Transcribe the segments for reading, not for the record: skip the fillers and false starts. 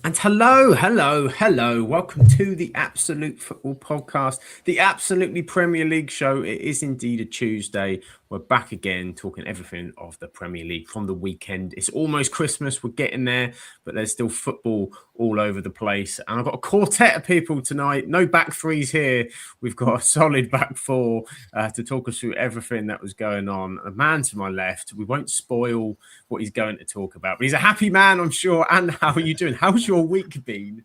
And hello. Welcome to the Absolute Football Podcast, the Absolutely Premier League show. It is indeed a Tuesday. We're back again talking everything of the Premier League from the weekend. It's almost Christmas. We're getting there, but there's still football all over the place. And I've got a quartet of people tonight. No back threes here. We've got a solid back four to talk us through everything that was going on. A man to my left. We won't spoil what he's going to talk about, but he's a happy man, I'm sure. And how are you doing? How's your week been?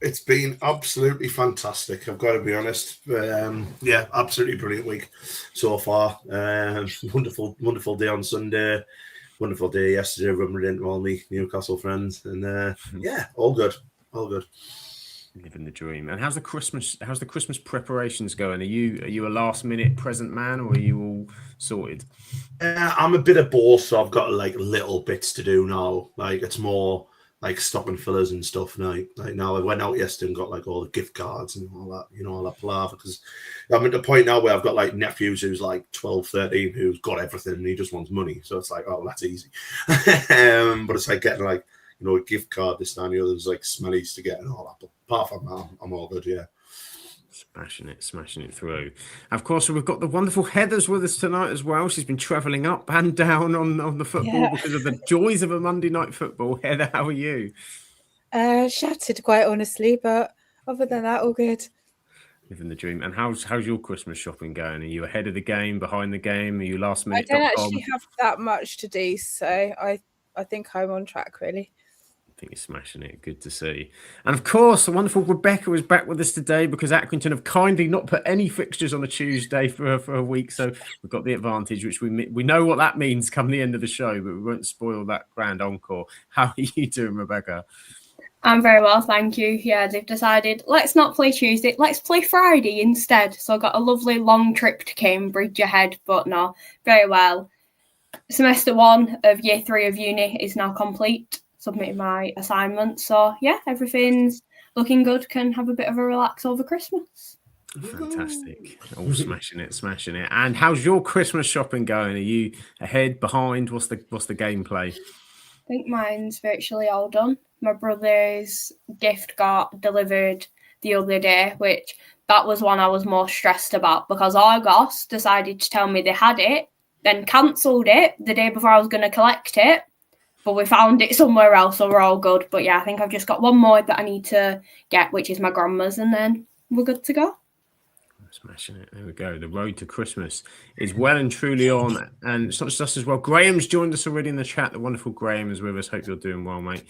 It's been absolutely fantastic, I've got to be honest. Absolutely brilliant week so far. Wonderful day on Sunday. Wonderful day yesterday, rubbing into all my Newcastle friends. And all good. Living the dream. And how's the Christmas preparations going? Are you a last minute present man, or are you all sorted? I'm a bit of both, so I've got like little bits to do now. Like it's more like stocking fillers and stuff now. Like now I went out yesterday and got like all the gift cards and all that, all that palaver, because I'm at the point now where I've got like nephews who's like 12, 13 who's got everything and he just wants money. So it's like, oh, that's easy. But it's like getting like, a gift card this time, there's like smellies to get and all that. But apart from that, I'm all good, yeah. Smashing it through. Of course, we've got the wonderful Heather's with us tonight as well. She's been travelling up and down on the football because of the joys of a Monday night football. Heather, how are you? Shattered, quite honestly, but other than that, all good. Living the dream. And how's your Christmas shopping going? Are you ahead of the game, behind the game? Are you last minute? I don't actually have that much to do, so I think I'm on track, really. I think you're smashing it. Good to see. And of course, the wonderful Rebecca is back with us today because Accrington have kindly not put any fixtures on a Tuesday for a week. So we've got the advantage, which we know what that means come the end of the show, but we won't spoil that grand encore. How are you doing, Rebecca? I'm very well, thank you. Yeah, they've decided, let's not play Tuesday, let's play Friday instead. So I got a lovely long trip to Cambridge ahead, but no, very well. Semester 1 of year 3 of uni is now complete. Submitted my assignment, so yeah, everything's looking good. Can have a bit of a relax over Christmas. Fantastic. Oh, smashing it. And how's your Christmas shopping going? Are you ahead, behind? What's the gameplay? I think mine's virtually all done. My brother's gift got delivered the other day, which that was one I was more stressed about because Argos decided to tell me they had it, then cancelled it the day before I was going to collect it. But we found it somewhere else, so we're all good. But yeah, I think I've just got one more that I need to get, which is my grandma's, and then we're good to go. Smashing it. There we go. The road to Christmas is well and truly on. And it's not just us as well. Graham's joined us already in the chat. The wonderful Graham is with us. Hope you're doing well, mate.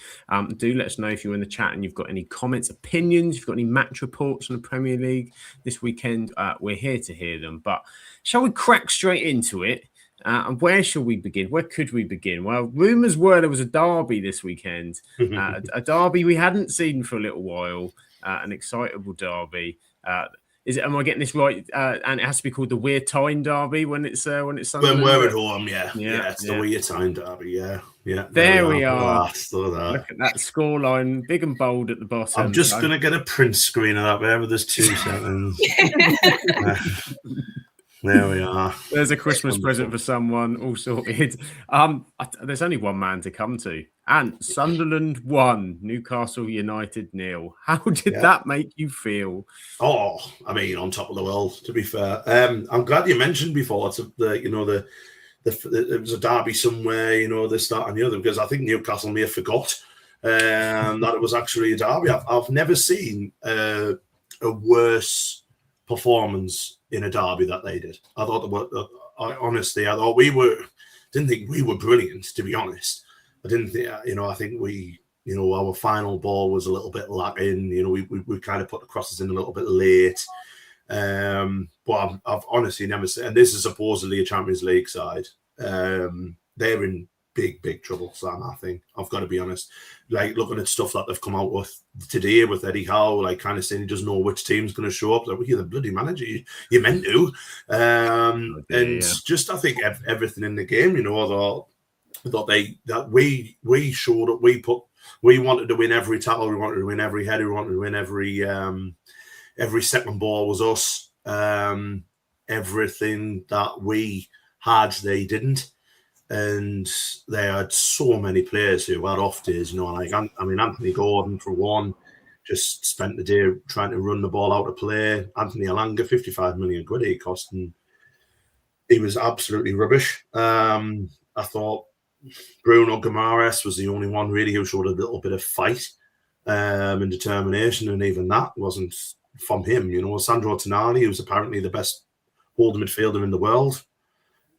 Do let us know if you're in the chat and you've got any comments, opinions, if you've got any match reports on the Premier League this weekend. We're here to hear them. But shall we crack straight into it? And where shall we begin? Where could we begin? Well, rumours were there was a derby this weekend, a derby we hadn't seen for a little while, an excitable derby. Am I getting this right? And it has to be called the Weir Tyne derby when it's Sunderland. When we're at home, it's the Weir Tyne derby, yeah. There we are. Look at that scoreline, big and bold at the bottom. I'm just going to get a print screen of that wherever there's 2 seconds. There we are. There's a Christmas present for someone, all sorted. There's only one man to come to. And Sunderland won, Newcastle United 0. How did that make you feel? Oh, I mean, on top of the world, to be fair. I'm glad you mentioned before it was a derby somewhere, the start and the other, because I think Newcastle may have forgot that it was actually a derby. I've never seen a worse performance in a derby that they did. I thought didn't think we were brilliant, to be honest. I didn't think, I think we, our final ball was a little bit lacking. We kind of put the crosses in a little bit late. But I've honestly never seen, and this is supposedly a Champions League side. They're in big trouble, Sam, I think. I've got to be honest. Like, looking at stuff that they've come out with today with Eddie Howe, like kind of saying he doesn't know which team's going to show up. Like, well, you're the bloody manager. You meant to. Just, I think, everything in the game, I thought we showed up. We wanted to win every tackle. We wanted to win every header. We wanted to win every second ball was us. Everything that we had, they didn't. and they had so many players who had off days. Like Anthony Gordon for one, just spent the day trying to run the ball out of play. Anthony Alanga, 55 million quid he cost, and he was absolutely rubbish. I thought Bruno Guimaraes was the only one really who showed a little bit of fight and determination, and even that wasn't from him. Sandro Tonali, who's apparently the best holding midfielder in the world.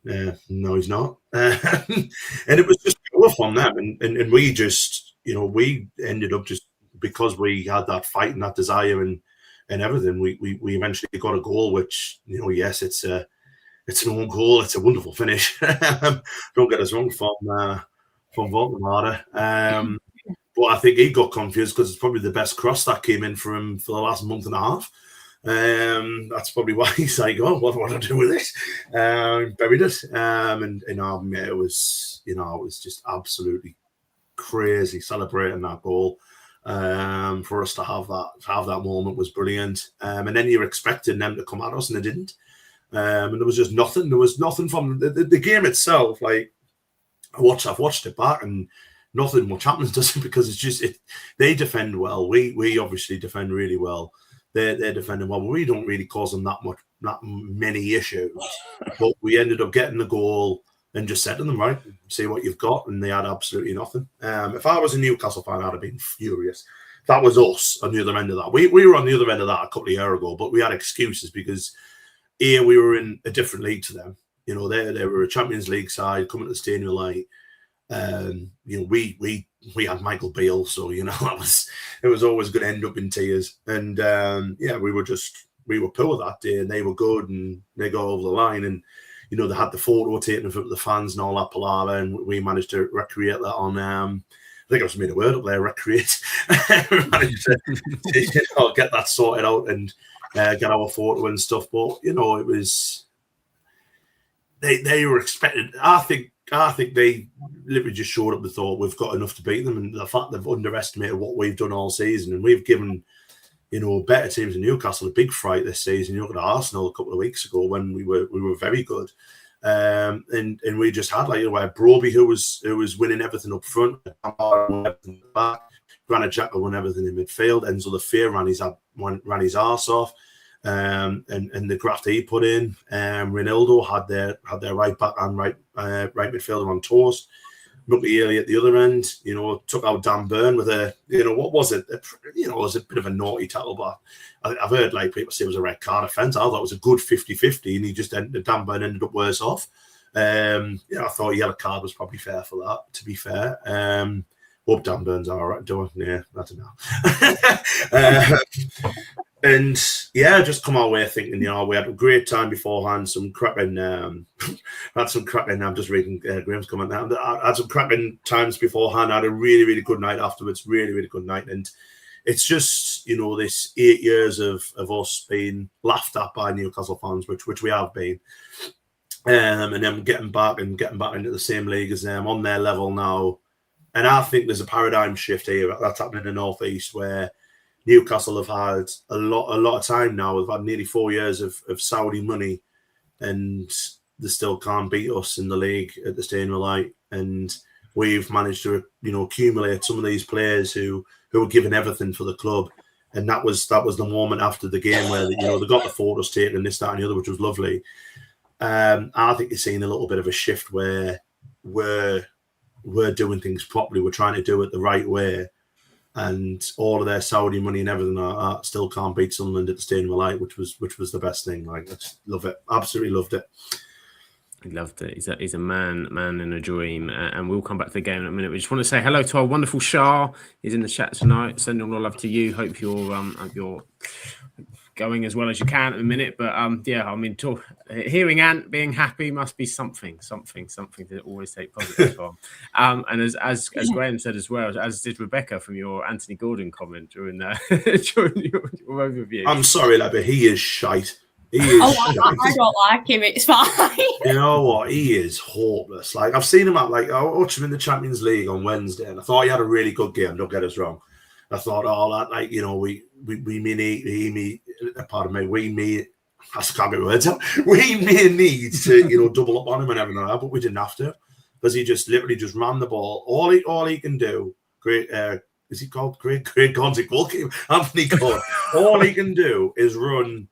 No, he's not. And it was just pure from them. And we just, we ended up just because we had that fight and that desire and everything, we eventually got a goal, which, yes, it's an own goal. It's a wonderful finish. Don't get us wrong from Voltemade. But I think he got confused because it's probably the best cross that came in for him for the last month and a half. That's probably why he's like, oh, what do I do with this? Buried it. It was just absolutely crazy celebrating that goal. For us to have that moment was brilliant. And then you're expecting them to come at us, and they didn't. And there was just nothing. There was nothing from the game itself. Like I've watched it back, and nothing much happens, does it? Because it's just they defend well. We obviously defend really well. They're defending well. We don't really cause them that many issues. But we ended up getting the goal and just said to them, right, see what you've got, and they had absolutely nothing. If I was a Newcastle fan, I'd have been furious. That was us on the other end of that. We were on the other end of that a couple of years ago, but we had excuses because here we were in a different league to them. They were a Champions League side coming to the Stadium Light. We had Michael Beale, so it was always going to end up in tears. And we were poor that day, and they were good, and they got over the line, and they had the photo taken of the fans and all that palaver, and we managed to recreate that on. I think I just made a word up there, recreate. We managed to get that sorted out and get our photo and stuff. But it was they were expected. I think they literally just showed up and thought we've got enough to beat them, and the fact they've underestimated what we've done all season, and we've given better teams than Newcastle a big fright this season. You look at Arsenal a couple of weeks ago when we were very good, and we just had where Broby who was winning everything up front, everything back, Granit Xhaka won everything in midfield, Enzo the Fear ran his arse off. And the graft he put in, Ronaldo had their right back and right midfielder on toast. McLeary at the other end, took out Dan Burn with what was it? It was a bit of a naughty tackle, but I've heard people say it was a red card offence. I thought it was a good 50-50, and he just Dan Burn ended up worse off. I thought a yellow card was probably fair for that. To be fair, hope Dan Burn's all right. Yeah, I don't know. And just come our way thinking, we had a great time beforehand, some cracking, I'm just reading Graham's comment now. I had some cracking times beforehand. I had a really, really good night afterwards, really, really good night. And it's just, this 8 years of us being laughed at by Newcastle fans, which we have been. And then getting back into the same league as them on their level now. And I think there's a paradigm shift here that's happening in the North East where Newcastle have had a lot of time now. We've had nearly 4 years of Saudi money, and they still can't beat us in the league at the Stadium Light. And we've managed to, accumulate some of these players who were giving everything for the club. And that was the moment after the game where they got the photos taken and this, that, and the other, which was lovely. I think you're seeing a little bit of a shift where we're doing things properly. We're trying to do it the right way. And all of their Saudi money and everything still can't beat Sunderland at the Stadium Light, which was the best thing. I just love it, absolutely loved it. He loved it. He's a man in a dream, and we'll come back to the game in a minute. We just want to say hello to our wonderful Shah. He's in the chat tonight. Sending all love to you. Hope you're going as well as you can in a minute. But hearing Ant being happy must be something to always take positive from. And as Graham said as well, as did Rebecca from your Anthony Gordon comment during your overview. I'm sorry, lad, but he is shite. He is shite. I don't like him. It's fine. You know what? He is hopeless. I've seen him I watched him in the Champions League on Wednesday, and I thought he had a really good game. Don't get us wrong. I thought, we may need to, double up on him and everything like that, but we didn't have to. because he just literally just ran the ball. All he can do, great. Is he called Great Gonzi goalkeeper? Anthony Gordon. All he can do is run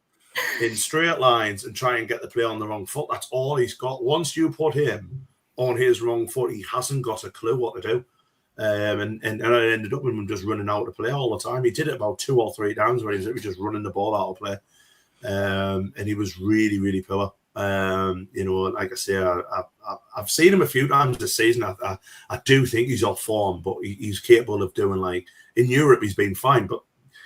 in straight lines and try and get the player on the wrong foot. That's all he's got. Once you put him on his wrong foot, he hasn't got a clue what to do. And I ended up with him just running out of play all the time. He did it about 2 or 3 times where he was just running the ball out of play. And he was really, really poor. Like I say, I've seen him a few times this season. I do think he's off form, but he's capable of doing, like, in Europe, he's been fine, but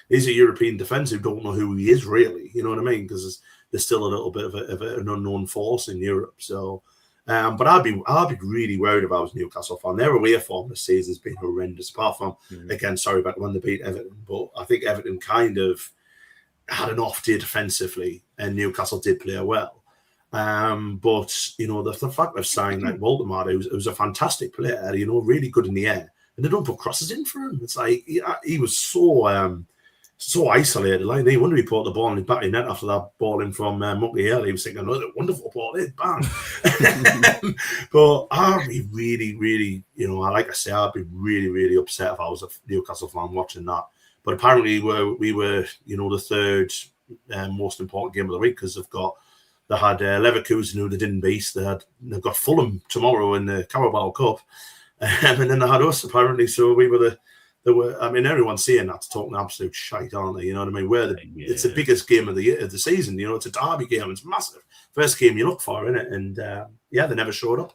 he's a European defensive, don't know who he is really, you know what I mean? Because there's still a little bit of an unknown force in Europe. So, but I'd be really worried if I was a Newcastle fan. Their away form this season has been horrendous, apart from, again, sorry about when they beat Everton, but I think Everton kind of had an off day defensively and Newcastle did play well. But, the fact they've signed like Waldemar, who's a fantastic player, really good in the air, and they don't put crosses in for him. It's like he was so isolated. Like, no wonder he put the ball in his back of the net after that ball in from Monkey Hill. He was thinking, another wonderful ball in, bang. But I'd be really, really, like I say, I'd be really, really upset if I was a Newcastle fan watching that. But apparently we were the third most important game of the week, because they had Leverkusen, who they didn't beat. They've got Fulham tomorrow in the Carabao Cup, and then they had us apparently. So we were everyone's saying that's talking absolute shite, aren't they? You know what I mean? It's the biggest game of the season. It's a derby game. It's massive. First game you look for, isn't it? And they never showed up.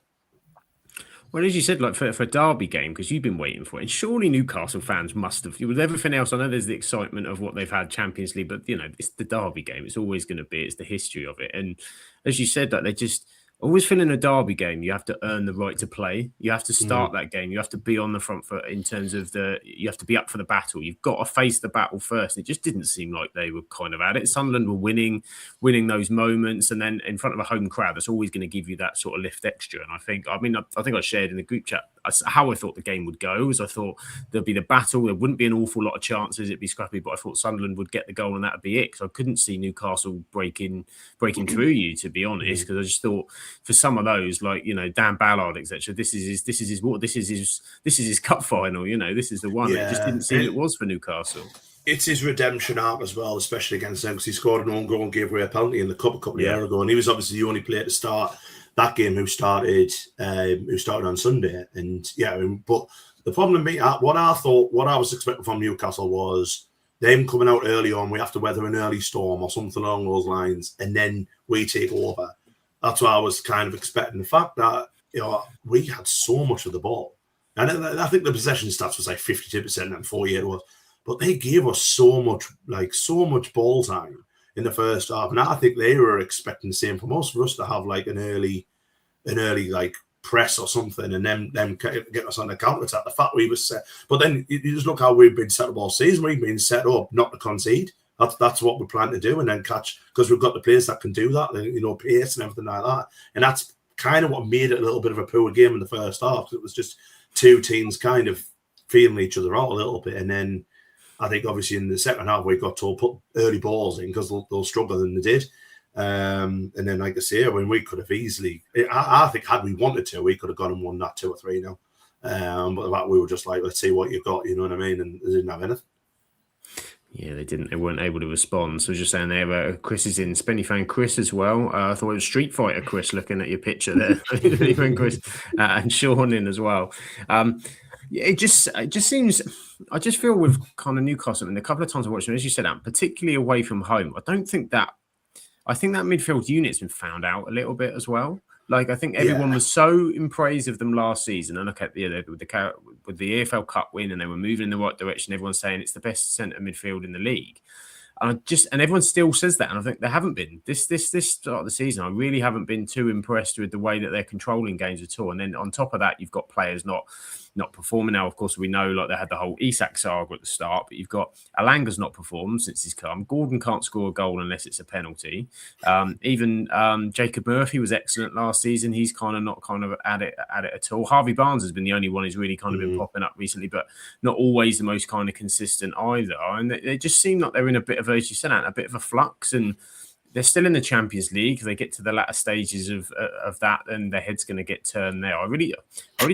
Well, as you said, like for a derby game, because you've been waiting for it, and surely Newcastle fans must have. With everything else, I know there's the excitement of what they've had Champions League, but it's the derby game. It's always going to be. It's the history of it, and as you said, that they just always feel in a derby game, you have to earn the right to play. You have to start that game. You have to be on the front foot in terms of you have to be up for the battle. You've got to face the battle first. It just didn't seem like they were kind of at it. Sunderland were winning those moments. And then in front of a home crowd, that's always going to give you that sort of lift extra. And I think I shared in the group chat how I thought the game would go. Was I thought there'd be the battle. There wouldn't be an awful lot of chances. It'd be scrappy, but I thought Sunderland would get the goal and that'd be it. Because I couldn't see Newcastle breaking through you, to be honest. Because I just thought, for some of those, like Dan Ballard, etc. This is his cup final. This is the one. Yeah. It just didn't seem it was for Newcastle. It's his redemption arc as well, especially against them, because he scored an own goal and gave away a penalty in the cup a couple of years ago, and he was obviously the only player to start that game who started on Sunday. And but the problem with me, what I was expecting from Newcastle was them coming out early on. We have to weather an early storm or something along those lines, and then we take over. That's what I was kind of expecting. The fact that we had so much of the ball, and I think the possession stats was like 52% and 48 was, but they gave us so much ball time in the first half, and I think they were expecting the same from us, for us to have like an early like press or something, and then get us on the counter attack. The fact we were set, but then you just look how we've been set up all season. We've been set up not to concede. That's what we plan to do, and then catch, because we've got the players that can do that, pace and everything like that. And that's kind of what made it a little bit of a poor game in the first half. It was just two teams kind of feeling each other out a little bit, and then I think obviously in the second half we got to put early balls in because they'll struggle than they did. And then, like I say, when we could have easily, I think had we wanted to, we could have gone and won that 2 or 3 now. But that we were just like, let's see what you got, you know what I mean? And they didn't have anything. Yeah, they didn't. They weren't able to respond. So just saying there, Chris is in. Spenny fan Chris as well. I thought it was Street Fighter Chris looking at your picture there. Spenny fan Chris and Sean in as well. It just seems. I just feel with kind of Newcastle, and a couple of times I watched them, as you said, particularly away from home. I think that midfield unit's been found out a little bit as well. Like, I think everyone was so in praise of them last season, and with the EFL Cup win, and they were moving in the right direction. Everyone's saying it's the best centre midfield in the league, and everyone still says that. And I think they haven't been this start of the season. I really haven't been too impressed with the way that they're controlling games at all. And then on top of that, you've got players not performing. Now, of course, we know like they had the whole Isak saga at the start, but you've got Alanga's not performed since he's come. Gordon can't score a goal unless it's a penalty. Even Jacob Murphy was excellent last season. He's kind of at it at all. Harvey Barnes has been the only one who's really kind of been popping up recently, but not always the most kind of consistent either. And they just seem like they're in a bit of, as you said, a bit of a flux. And they're still in the Champions League. They get to the latter stages of that, and their head's going to get turned there. I really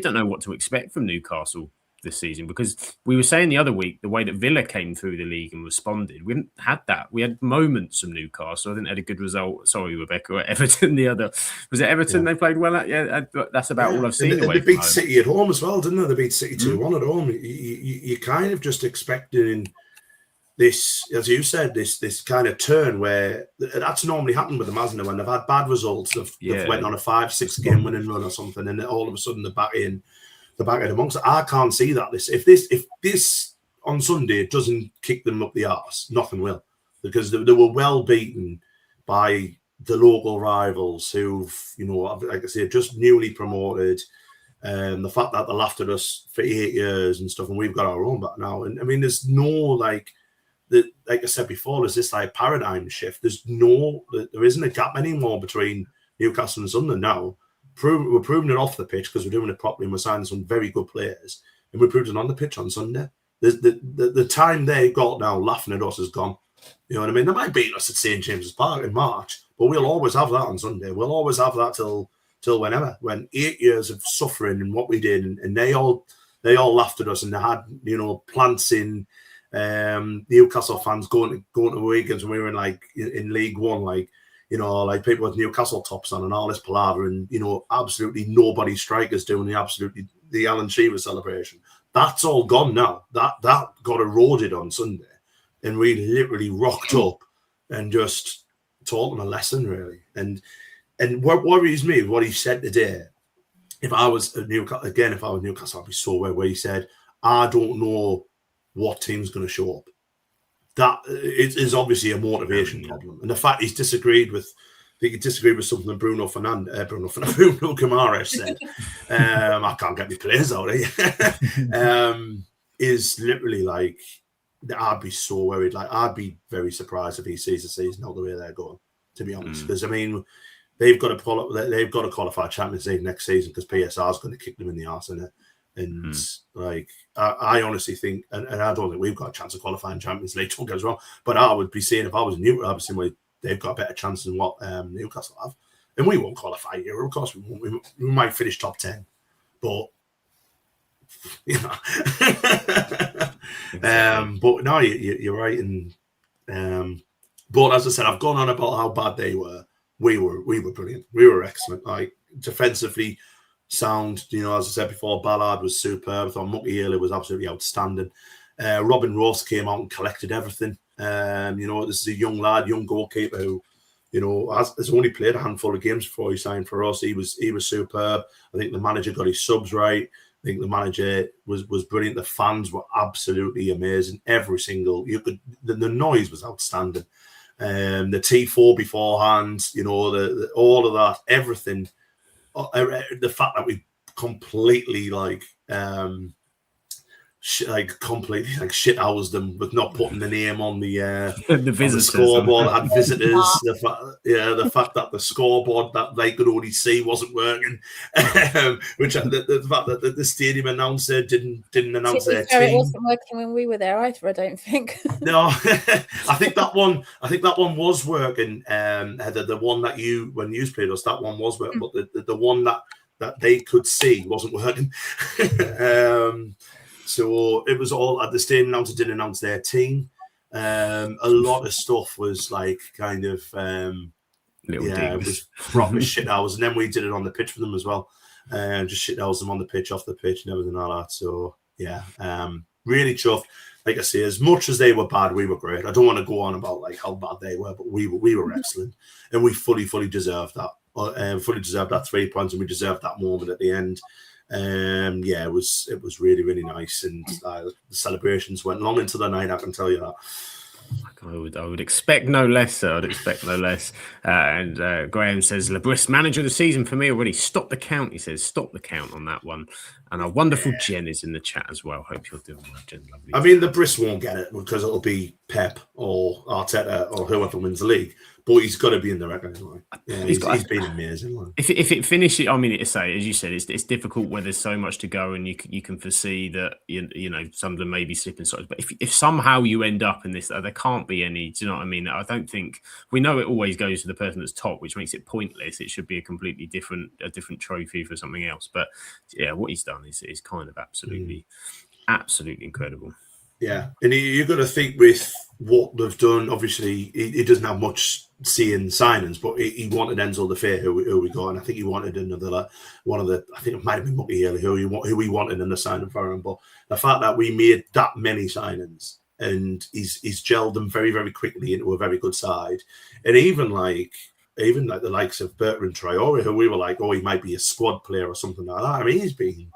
don't know what to expect from Newcastle this season, because we were saying the other week the way that Villa came through the league and responded. We haven't had that. We had moments from Newcastle. I think they had a good result. Sorry, Rebecca. Everton, the other was it Everton? Yeah. They played well at. Yeah, that's about all I've seen. And they beat City at home as well, didn't they? They beat City 2-1 at home. You kind of just expecting this, as you said, this kind of turn where that's normally happened with them, hasn't it? When they've had bad results, they've went on a 5-6 game winning run or something, and then all of a sudden they're back in amongst it. I can't see that. If this on Sunday doesn't kick them up the arse, nothing will, because they were well beaten by the local rivals who've, like I say, just newly promoted. The fact that they laughed at us for 8 years and stuff, and we've got our own back now. And I mean, there's no like I said before, there's this like paradigm shift. There isn't a gap anymore between Newcastle and Sunderland now. We're proving it off the pitch because we're doing it properly and we're signing some very good players, and we proved it on the pitch on Sunday. The time they got now laughing at us is gone. You know what I mean? They might beat us at St James's Park in March, but we'll always have that on Sunday. We'll always have that till whenever. When 8 years of suffering and what we did, and they all laughed at us, and they had plants in Newcastle fans going to weekends when we were in League One, like people with Newcastle tops on and all this palaver, and absolutely nobody strikers doing the Alan Shearer celebration. That's all gone now. That got eroded on Sunday, and we literally rocked up and just taught them a lesson, really. And what worries me, what he said today, if I was Newcastle, I'd be so where he said, I don't know what team's going to show up. That is obviously a motivation problem. And the fact he's disagreed with something Bruno Guimaraes said, I can't get my players out here, is literally like, I'd be so worried. Like, I'd be very surprised if he sees the season out the way they're going, to be honest. Because, I mean, they've got to qualify Champions League next season because PSR is going to kick them in the arse, innit? And I honestly think, and I don't think we've got a chance of qualifying Champions League, don't get us wrong, but I would be saying, if I was Newcastle, I'd be saying they've got a better chance than what Newcastle have. And we won't qualify here, of course we won't. We might finish top 10, but but no, you're right. And but as I said, I've gone on about how bad they were. We were brilliant. We were excellent. Like, defensively sound, as I said before, Ballard was superb. I thought Mucky Early was absolutely outstanding. Robin Ross came out and collected everything. This is a young goalkeeper who, has only played a handful of games before he signed for us. He was superb. I think the manager got his subs right. I think the manager was brilliant. The fans were absolutely amazing. Every single, the noise was outstanding. The T4 beforehand, all of that, everything. The fact that we completely completely shit-housed them with not putting the name on the visitors, scoreboard. Had visitors. The fact that the scoreboard that they could only see wasn't working, which the fact that the stadium announcer didn't announce their team. It wasn't working when we were there either, I don't think. No, I think that one was working. The one that when you played us, that one was working, but the one that they could see wasn't working. So it was all at the stadium. Announcer didn't announce their team. A lot of stuff was like kind of it was proper shit hours, and then we did it on the pitch for them as well, just shit hours them on the pitch, off the pitch, and everything like that. So yeah, really chuffed. Like I say, as much as they were bad, we were great. I don't want to go on about like how bad they were, but we were excellent, and we fully deserved that. Fully deserved that 3 points, and we deserved that moment at the end. It was really, really nice, and the celebrations went long into the night, I can tell you that. I would expect no less, sir. I'd expect no less. And Graham says, Labris, manager of the season for me already. Stop the count, he says. Stop the count on that one. And our wonderful Jen is in the chat as well. Hope you're doing well, Jen. Lovely. I mean, the Briss won't get it because it'll be Pep or Arteta or whoever wins the league. But he's got to be in the record. Yeah, he's been amazing. If it finishes, I mean, as you said, it's difficult where there's so much to go, and you can foresee that some of them may be slipping. But if somehow you end up in this, there can't be be any. Do you know what I mean? I don't think we know it always goes to the person that's top, which makes it pointless. It should be a completely different trophy for something else. But yeah, what he's done is kind of absolutely incredible. Yeah, and you've got to think with what they've done. Obviously, he doesn't have much say in signings, but he wanted Enzo the Fair, who we got, and I think he wanted another one of the. I think it might have been Mucky Haley, who he wanted in the signing for him. But the fact that we made that many signings and he's gelled them very, very quickly into a very good side, and even like the likes of Bertrand Traore, who we were like, oh, he might be a squad player or something like that. I mean, he's been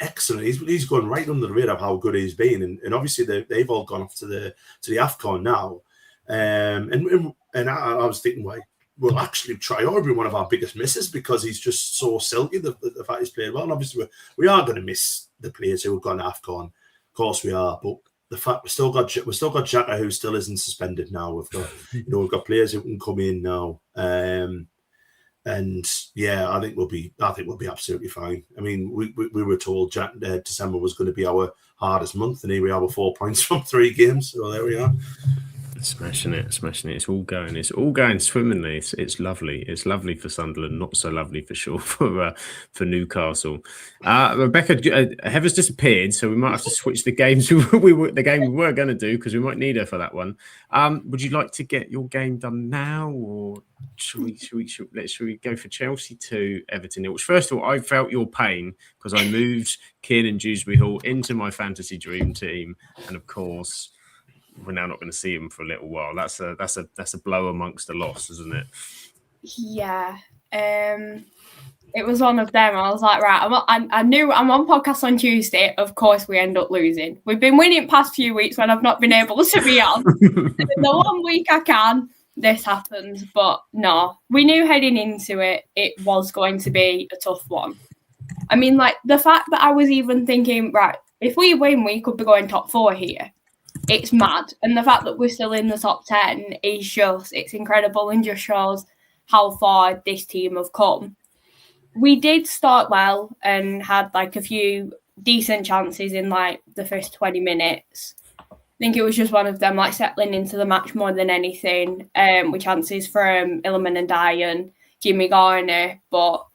excellent. He's gone right under the radar of how good he's been, and obviously they've all gone off to the AFCON now. And I was thinking, well, actually, Traore be one of our biggest misses because he's just so silky. The fact he's played well, and obviously we are going to miss the players who have gone to AFCON. Of course, we are, but the fact we've still got Xhaka, who still isn't suspended now. We've got players who can come in now. And yeah, I think we'll be absolutely fine. I mean, we were told December was going to be our hardest month, and here we are with 4 points from 3 games. So there we are. Smashing it. It's all going swimmingly. It's lovely. It's lovely for Sunderland, not so lovely for sure for Newcastle. Rebecca, Heather's disappeared, so we might have to switch the games. We were going to do because we might need her for that one. Would you like to get your game done now, or should we go for Chelsea 2, Everton 0? Which, first of all, I felt your pain because I moved Kieran Dewsbury Hall into my fantasy dream team, and of course, we're now not going to see him for a little while. That's a blow amongst the loss, isn't it? Yeah. It was one of them. I was like, right, I knew I'm on podcast on Tuesday. Of course, we end up losing. We've been winning past few weeks when I've not been able to be on. And the 1 week I can, this happens. But no, we knew heading into it was going to be a tough one. I mean, like, the fact that I was even thinking, right, if we win, we could be going top 4 here. It's mad. And the fact that we're still in the top 10 is it's incredible and just shows how far this team have come. We did start well and had like a few decent chances in like the first 20 minutes. I think it was just one of them like settling into the match more than anything, with chances from Ilman and Dye and Jimmy Garner, but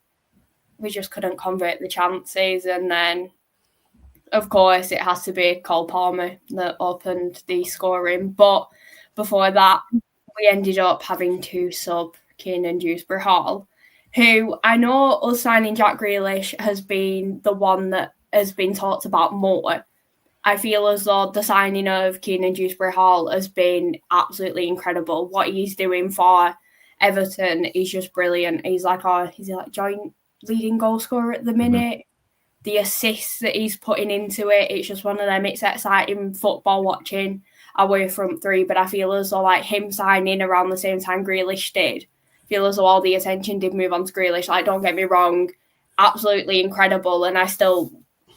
we just couldn't convert the chances. And then of course, it has to be Cole Palmer that opened the scoring. But before that, we ended up having to sub Kiernan Dewsbury Hall, who I know us signing Jack Grealish has been the one that has been talked about more. I feel as though the signing of Kiernan Dewsbury Hall has been absolutely incredible. What he's doing for Everton is just brilliant. He's like joint leading goal scorer at the minute. Mm-hmm. The assists that he's putting into it, it's just one of them. It's exciting football watching away from 3, but I feel as though like him signing around the same time Grealish did, I feel as though all the attention did move on to Grealish. Like, don't get me wrong, absolutely incredible, and I still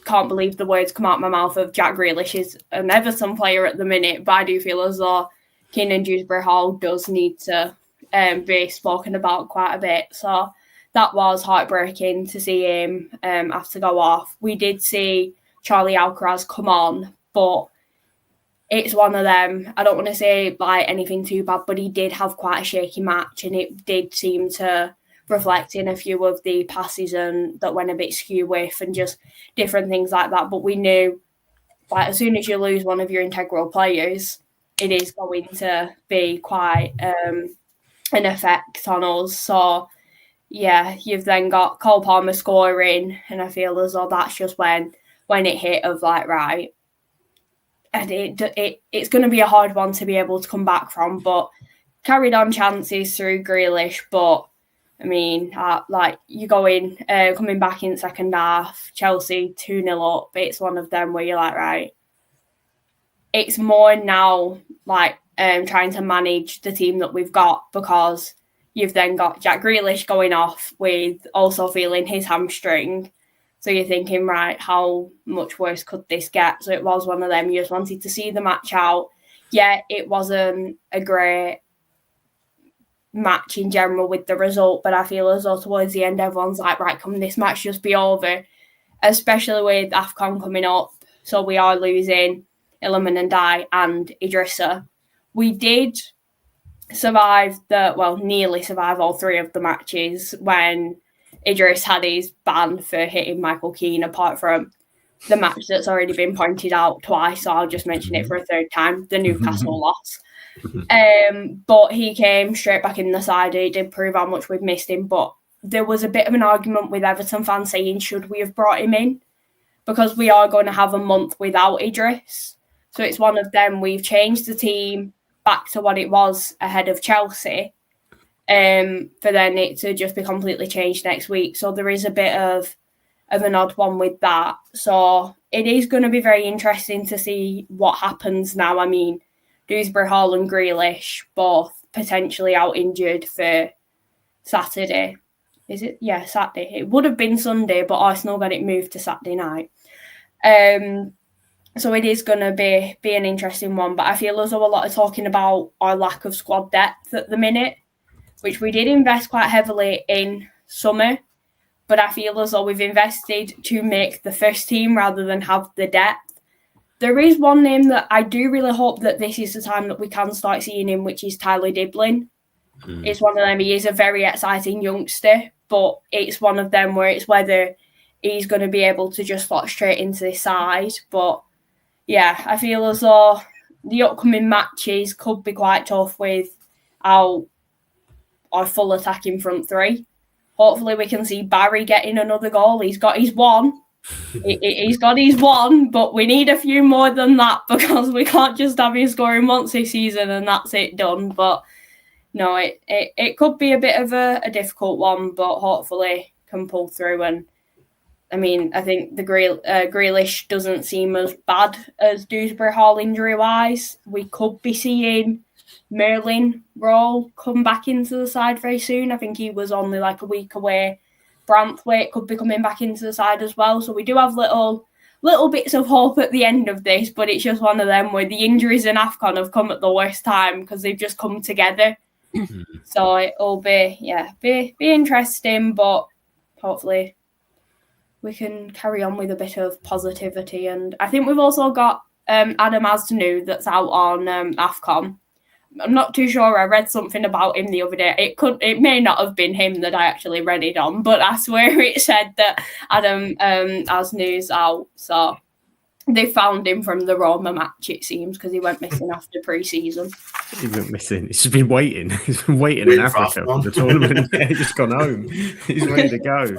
can't believe the words come out my mouth of Jack Grealish is an Everton player at the minute, but I do feel as though Kiernan Dewsbury Hall does need to be spoken about quite a bit. So that was heartbreaking to see him have to go off. We did see Charlie Alcaraz come on, but it's one of them. I don't want to say like anything too bad, but he did have quite a shaky match, and it did seem to reflect in a few of the passes and that went a bit skew with and just different things like that. But we knew, like, as soon as you lose one of your integral players, it is going to be quite an effect on us. So yeah, you've then got Cole Palmer scoring, and I feel as though that's just when it hit of like, right, and it's going to be a hard one to be able to come back from, but carried on chances through Grealish. But I mean, like, you go in, coming back in second half, Chelsea 2-0 up. It's one of them where you're like, right, it's more now like trying to manage the team that we've got, because you've then got Jack Grealish going off with also feeling his hamstring. So you're thinking, right, how much worse could this get? So it was one of them. You just wanted to see the match out. Yeah, it wasn't a great match in general with the result, but I feel as though towards the end, everyone's like, right, can this match just be over? Especially with AFCON coming up. So we are losing Ilman and Dye and Idrissa. we did nearly survive all 3 of the matches when Idris had his ban for hitting Michael Keane, apart from the match that's already been pointed out twice, so I'll just mention it for a third time, the Newcastle loss. But he came straight back in the side. It did prove how much we've missed him, but there was a bit of an argument with Everton fans saying, should we have brought him in? Because we are going to have a month without Idris. So it's one of them. We've changed the team back to what it was ahead of Chelsea, for then it to just be completely changed next week. So there is a bit of an odd one with that. So it is going to be very interesting to see what happens now. I mean, Dewsbury Hall and Grealish both potentially out injured for Saturday. Is it? Yeah, Saturday. It would have been Sunday, but Arsenal got it moved to Saturday night. So it is going to be an interesting one. But I feel as though a lot of talking about our lack of squad depth at the minute, which we did invest quite heavily in summer. But I feel as though we've invested to make the first team rather than have the depth. There is one name that I do really hope that this is the time that we can start seeing him, which is Tyler Diblin. It's one of them. He is a very exciting youngster, but it's one of them where it's whether he's going to be able to just slot straight into this side. But yeah, I feel as though the upcoming matches could be quite tough with our full attacking front 3. Hopefully we can see Barry getting another goal. He's got his one. He's got his one, but we need a few more than that because we can't just have him scoring once this season and that's it done. But no, it could be a bit of a difficult one, but hopefully can pull through. And I mean, I think the Grealish doesn't seem as bad as Dewsbury Hall injury-wise. We could be seeing Merlin Roll come back into the side very soon. I think he was only like a week away. Branthwaite could be coming back into the side as well. So we do have little bits of hope at the end of this, but it's just one of them where the injuries in AFCON have come at the worst time because they've just come together. So it'll be interesting, but hopefully we can carry on with a bit of positivity. And I think we've also got Adam Asnu that's out on AFCON. I'm not too sure. I read something about him the other day. It may not have been him that I actually read it on, but I swear it said that Adam Asnu's out. So they found him from the Roma match, it seems, because he went missing after pre-season. He went missing. He's been waiting. He's been waiting in Africa for the tournament. Yeah, he's just gone home. He's ready to go.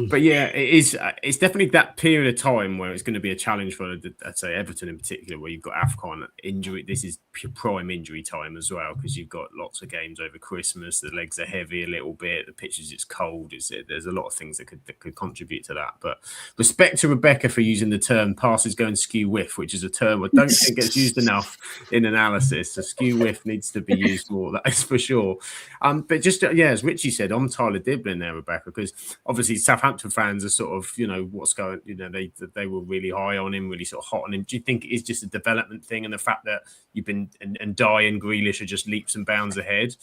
But yeah, it is. It's definitely that period of time where it's going to be a challenge for, I'd say, Everton in particular, where you've got AFCON injury. This is prime injury time as well because you've got lots of games over Christmas. The legs are heavy a little bit. The pitches, it's cold. There's a lot of things that could contribute to that. But respect to Rebecca for using the term passes going skew whiff, which is a term I don't think gets used enough in analysis. So skew whiff needs to be used more, that is for sure. But just as Richie said on Tyler Diblin there, Rebecca, because obviously Southampton fans are sort of, what's going, they were really high on him, really sort of hot on him. Do you think it is just a development thing and the fact that you've been and Dye and Grealish are just leaps and bounds ahead?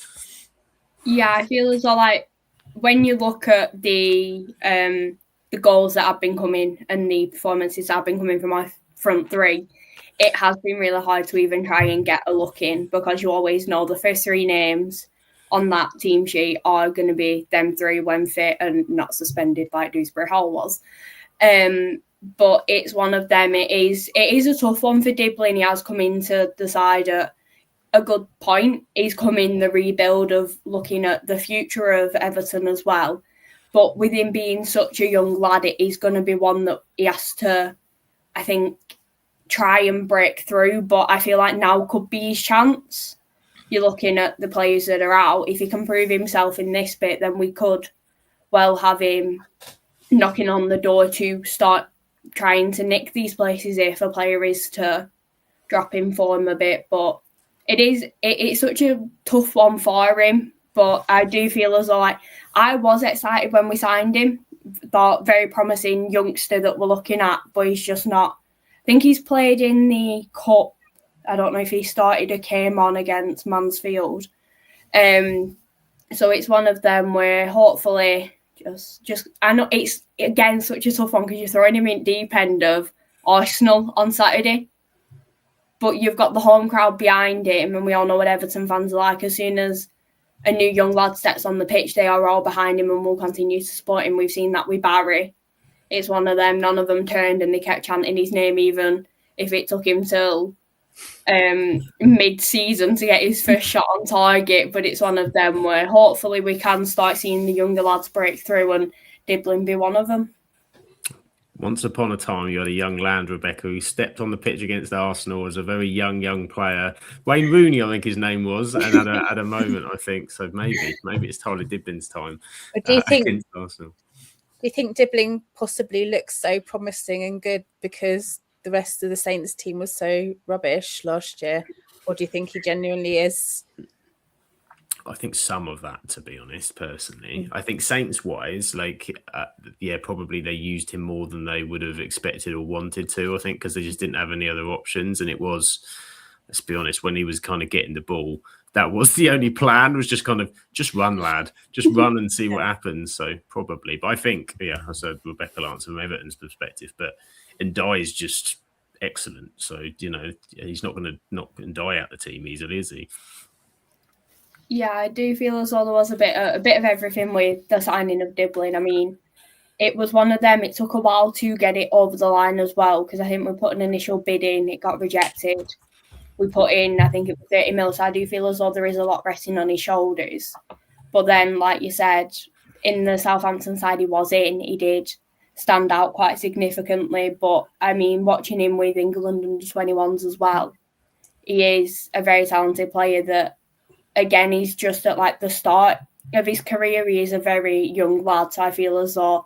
Yeah, I feel as though like when you look at the goals that have been coming and the performances that have been coming from our front 3, it has been really hard to even try and get a look in because you always know the first 3 names on that team sheet are going to be them 3 when fit and not suspended like Dewsbury Hall was. But it's one of them. It is a tough one for Diblin. He has come into the side at a good point. He's come in the rebuild of looking at the future of Everton as well. But with him being such a young lad, it is going to be one that he has to, I think, try and break through. But I feel like now could be his chance. You're looking at the players that are out. If he can prove himself in this bit, then we could well have him knocking on the door to start trying to nick these places if a player is to drop in form a bit. But it's such a tough one for him. But I do feel as though like I was excited when we signed him. Thought very promising youngster that we're looking at, but he's just not. I think he's played in the cup. I don't know if he started or came on against Mansfield. So it's one of them where hopefully just I know it's again such a tough one because you're throwing him in deep end of Arsenal on Saturday. but you've got the home crowd behind him, and we all know what Everton fans are like. As soon as a new young lad steps on the pitch, they are all behind him and will continue to support him. We've seen that with Barry. It's one of them. None of them turned and they kept chanting his name, even if it took him till mid-season to get his first shot on target. But it's one of them where hopefully we can start seeing the younger lads break through, and Diblin be one of them. Once upon a time, you had a young lad, Rebecca, who stepped on the pitch against Arsenal as a very young player. Wayne Rooney, I think his name was, and had a moment, I think. So maybe it's Tyler Diblin's time against Arsenal. Do you think Dibbling possibly looks so promising and good because the rest of the Saints team was so rubbish last year? Or do you think he genuinely is? I think some of that, to be honest, personally. I think Saints-wise, probably they used him more than they would have expected or wanted to, I think, because they just didn't have any other options. And it was, let's be honest, when he was kind of getting the ball, that was the only plan, was just kind of, just run, lad. Just run and see what happens. So probably. But I think, I said Rebecca will answer from Everton's perspective, but Ndiaye is just excellent. So, he's not going to knock Ndiaye out the team easily, is he? Yeah, I do feel as though there was a bit of everything with the signing of Diblin. I mean, it was one of them. It took a while to get it over the line as well, because I think we put an initial bid in, it got rejected. We put in, I think it was 30 mil, so I do feel as though there is a lot resting on his shoulders. But then, like you said, in the Southampton side he did stand out quite significantly. But, I mean, watching him with England under-21s as well, he is a very talented player that, again, he's just at the start of his career. He is a very young lad, so I feel as though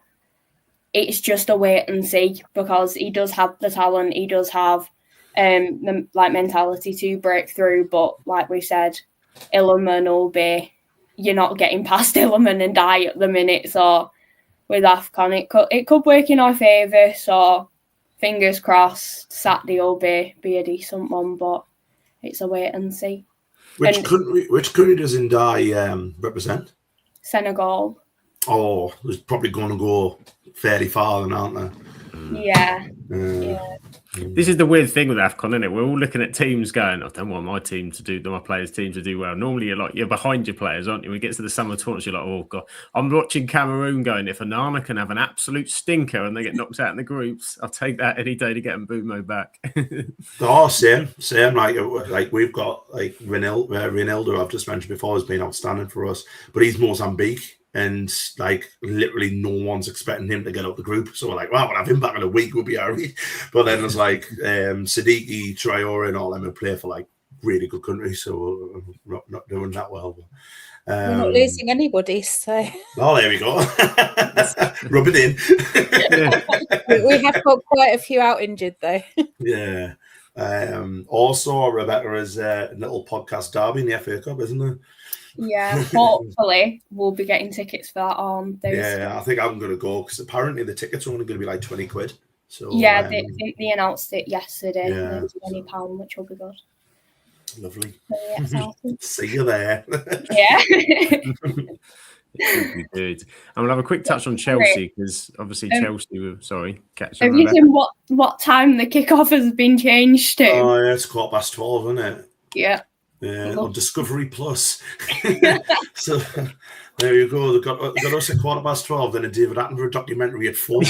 it's just a wait and see, because he does have the talent, he does have the mentality to break through. But like we said, Illerman will be, you're not getting past Illerman and Ndiaye at the minute. So with AFCON, it could work in our favour. So fingers crossed, Saturday will be a decent one, but it's a wait and see. Which country does Ndiaye represent? Senegal. Oh, there's probably going to go fairly far then, aren't they? Yeah. This is the weird thing with AFCON, isn't it? We're all looking at teams going, I don't want my players' team to do well. Normally, you're behind your players, aren't you? When it gets to the summer tournaments, you're like, oh, God. I'm watching Cameroon going, if Anana can have an absolute stinker and they get knocked out in the groups, I'll take that any day to get Mbumo back. Oh, same. Like we've got, Ronaldo, I've just mentioned before, has been outstanding for us, but he's Mozambique. And literally no one's expecting him to get out the group. So we're like, well, we'll have him back in a week, we'll be all right. But then there's Siddiqui, Traore and all them who play for really good countries. So we're not doing that well. But, we're not losing anybody, so. Oh, there we go. Rub it in. We have got quite a few out injured though. Yeah. Also, Rebecca is a little podcast derby in the FA Cup, isn't there? Yeah, hopefully we'll be getting tickets for that on Thursday. Yeah, I think I'm going to go because apparently the tickets are only going to be £20. So yeah, they announced it yesterday. Yeah, £20, which will be good. Lovely. So, yeah, see you there. Yeah. It should be good. And we'll have a quick touch on Chelsea because obviously Chelsea were catch have you seen what time the kickoff has been changed to? Oh yeah, it's 12:15, isn't it? Yeah. Yeah, on Discovery Plus. So there you go. They got us at 12:15, then a David Attenborough documentary at 4.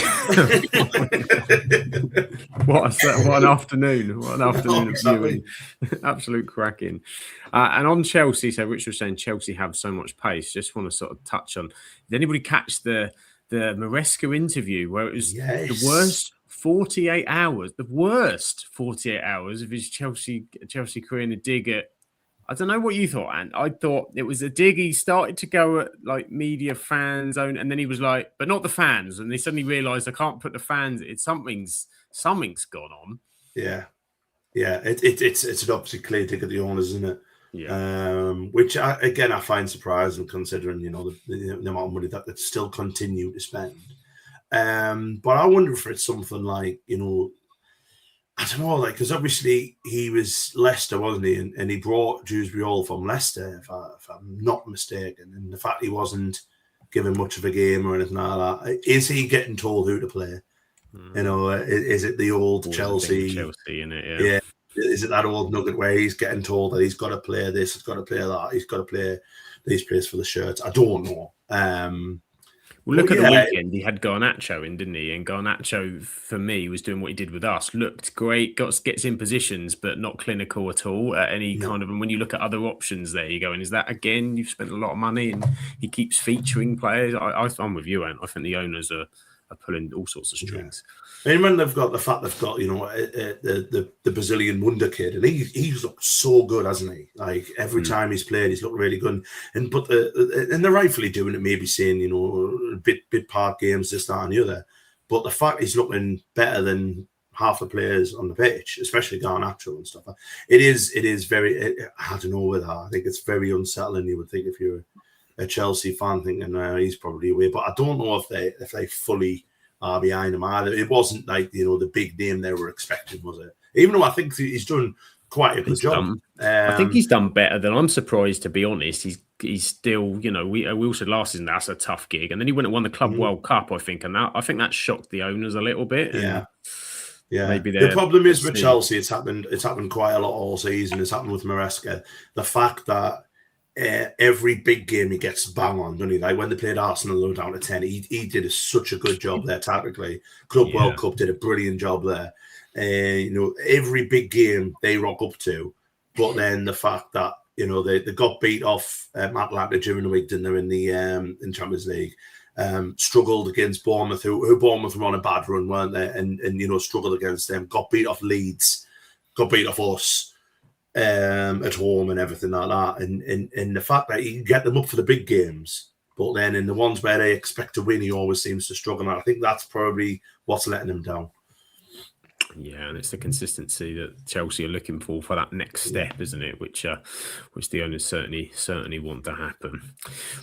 What an afternoon! What an afternoon of viewing. Absolute cracking. And on Chelsea, so Rich was saying Chelsea have so much pace. Just want to sort of touch on. Did anybody catch the Maresca interview where it was the worst 48 hours? The worst 48 hours of his Chelsea career in a dig at. I don't know what you thought, and I thought it was a dig. He started to go at media fan zone, and then he was like, but not the fans. And they suddenly realised I can't put the fans. It's something's gone on. Yeah. It's an obviously clear dig at the owners, isn't it? Yeah. Which I find surprising considering the amount of money that they still continue to spend. But I wonder if it's something like I don't know, because obviously he was Leicester, wasn't he? And he brought Dewsbury Hall from Leicester, if I'm not mistaken. And the fact he wasn't given much of a game or anything like that, is he getting told who to play? Is it the old Chelsea? Chelsea in it, Yeah. is it that old nugget where he's getting told that he's got to play this, he's got to play that, he's got to play these players for the shirts? I don't know. Well, look at the weekend. He had Garnacho in, didn't he? And Garnacho, for me, was doing what he did with us. Looked great, gets in positions, but not clinical at all at any kind of. And when you look at other options there, you're going, is that, again, you've spent a lot of money and he keeps featuring players? I'm with you, Ant. I think the owners are pulling all sorts of strings. Yeah. I mean, when they've got the Brazilian wonder kid, and he's looked so good, hasn't he? Like every time he's played, he's looked really good. And they're rightfully doing it, maybe saying bit part games, this, that, and the other. But the fact he's looking better than half the players on the pitch, especially Garnacho and stuff. It is very. I don't know with that. I think it's very unsettling. You would think if you're a Chelsea fan thinking he's probably away, but I don't know if they fully are behind him either. It wasn't like the big name they were expecting, was it? Even though I think he's done quite a good job. I think he's done better than I'm surprised, to be honest. He's still, we all said last season that's a tough gig, and then he went and won the Club World Cup, I think, and I think that shocked the owners a little bit. Yeah. Maybe the problem is with Chelsea, it's happened quite a lot all season. It's happened with Maresca. The fact that every big game he gets bang on, doesn't he? Like when they played Arsenal, they were down to 10. He did such a good job there tactically. Club World Cup did a brilliant job there. Every big game they rock up to, but then the fact that they got beat off Atlanta during the week, didn't they, in Champions League? Struggled against Bournemouth, who Bournemouth were on a bad run, weren't they? And struggled against them. Got beat off Leeds. Got beat off us. At home and everything like that, and the fact that you can get them up for the big games, but then in the ones where they expect to win, he always seems to struggle. And I think that's probably what's letting him down. Yeah, and it's the consistency that Chelsea are looking for that next step, isn't it? Which the owners certainly want to happen.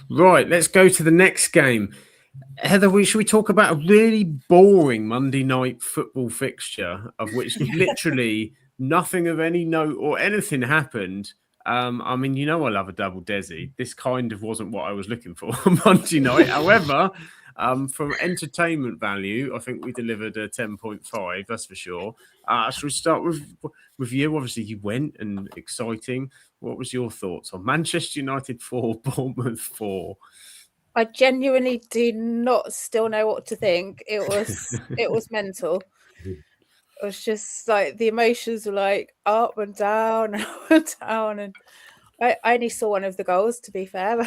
Right, let's go to the next game. Heather, should we talk about a really boring Monday night football fixture of which literally nothing of any note or anything happened? I love a double Desi. This kind of wasn't what I was looking for on Monday night. However, from entertainment value, I think we delivered a 10.5, that's for sure. Should we start with you? Obviously, you went and exciting. What was your thoughts on Manchester United 4, Bournemouth 4? I genuinely do not still know what to think. It was mental. It was just like the emotions were like up and down, and I only saw one of the goals, to be fair.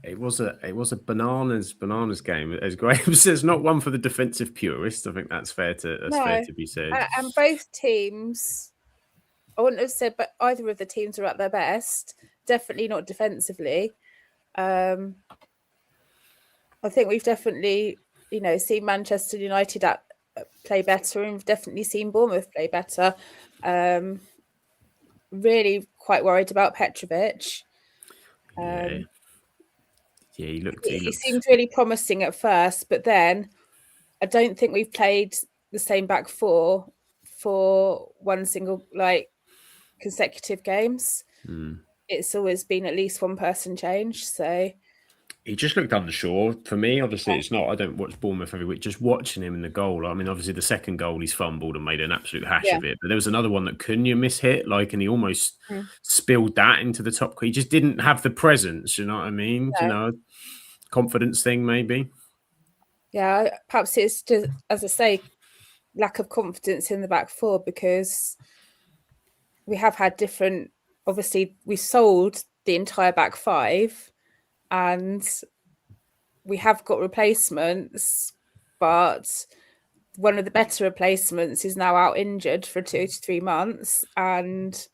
It was a bananas game. As Graham says, not one for the defensive purists. I think that's fair to be said. And both teams, I wouldn't have said, but either of the teams are at their best. Definitely not defensively. I think we've definitely, seen Manchester United play better, and we've definitely seen Bournemouth play better. Really quite worried about Petrovic. He seemed really promising at first, but then I don't think we've played the same back four for one single consecutive games. It's always been at least one person change. So he just looked unsure. For me, obviously, it's not. I don't watch Bournemouth every week. Just watching him in the goal. I mean, obviously, the second goal he's fumbled and made an absolute hash of it. But there was another one that Cunha mishit, and he almost spilled that into the top. He just didn't have the presence. You know what I mean? No. Confidence thing, maybe. Yeah, perhaps it's just, as I say, lack of confidence in the back four, because we have had different. Obviously, we sold the entire back five. And we have got replacements, but one of the better replacements is now out injured for 2 to 3 months, and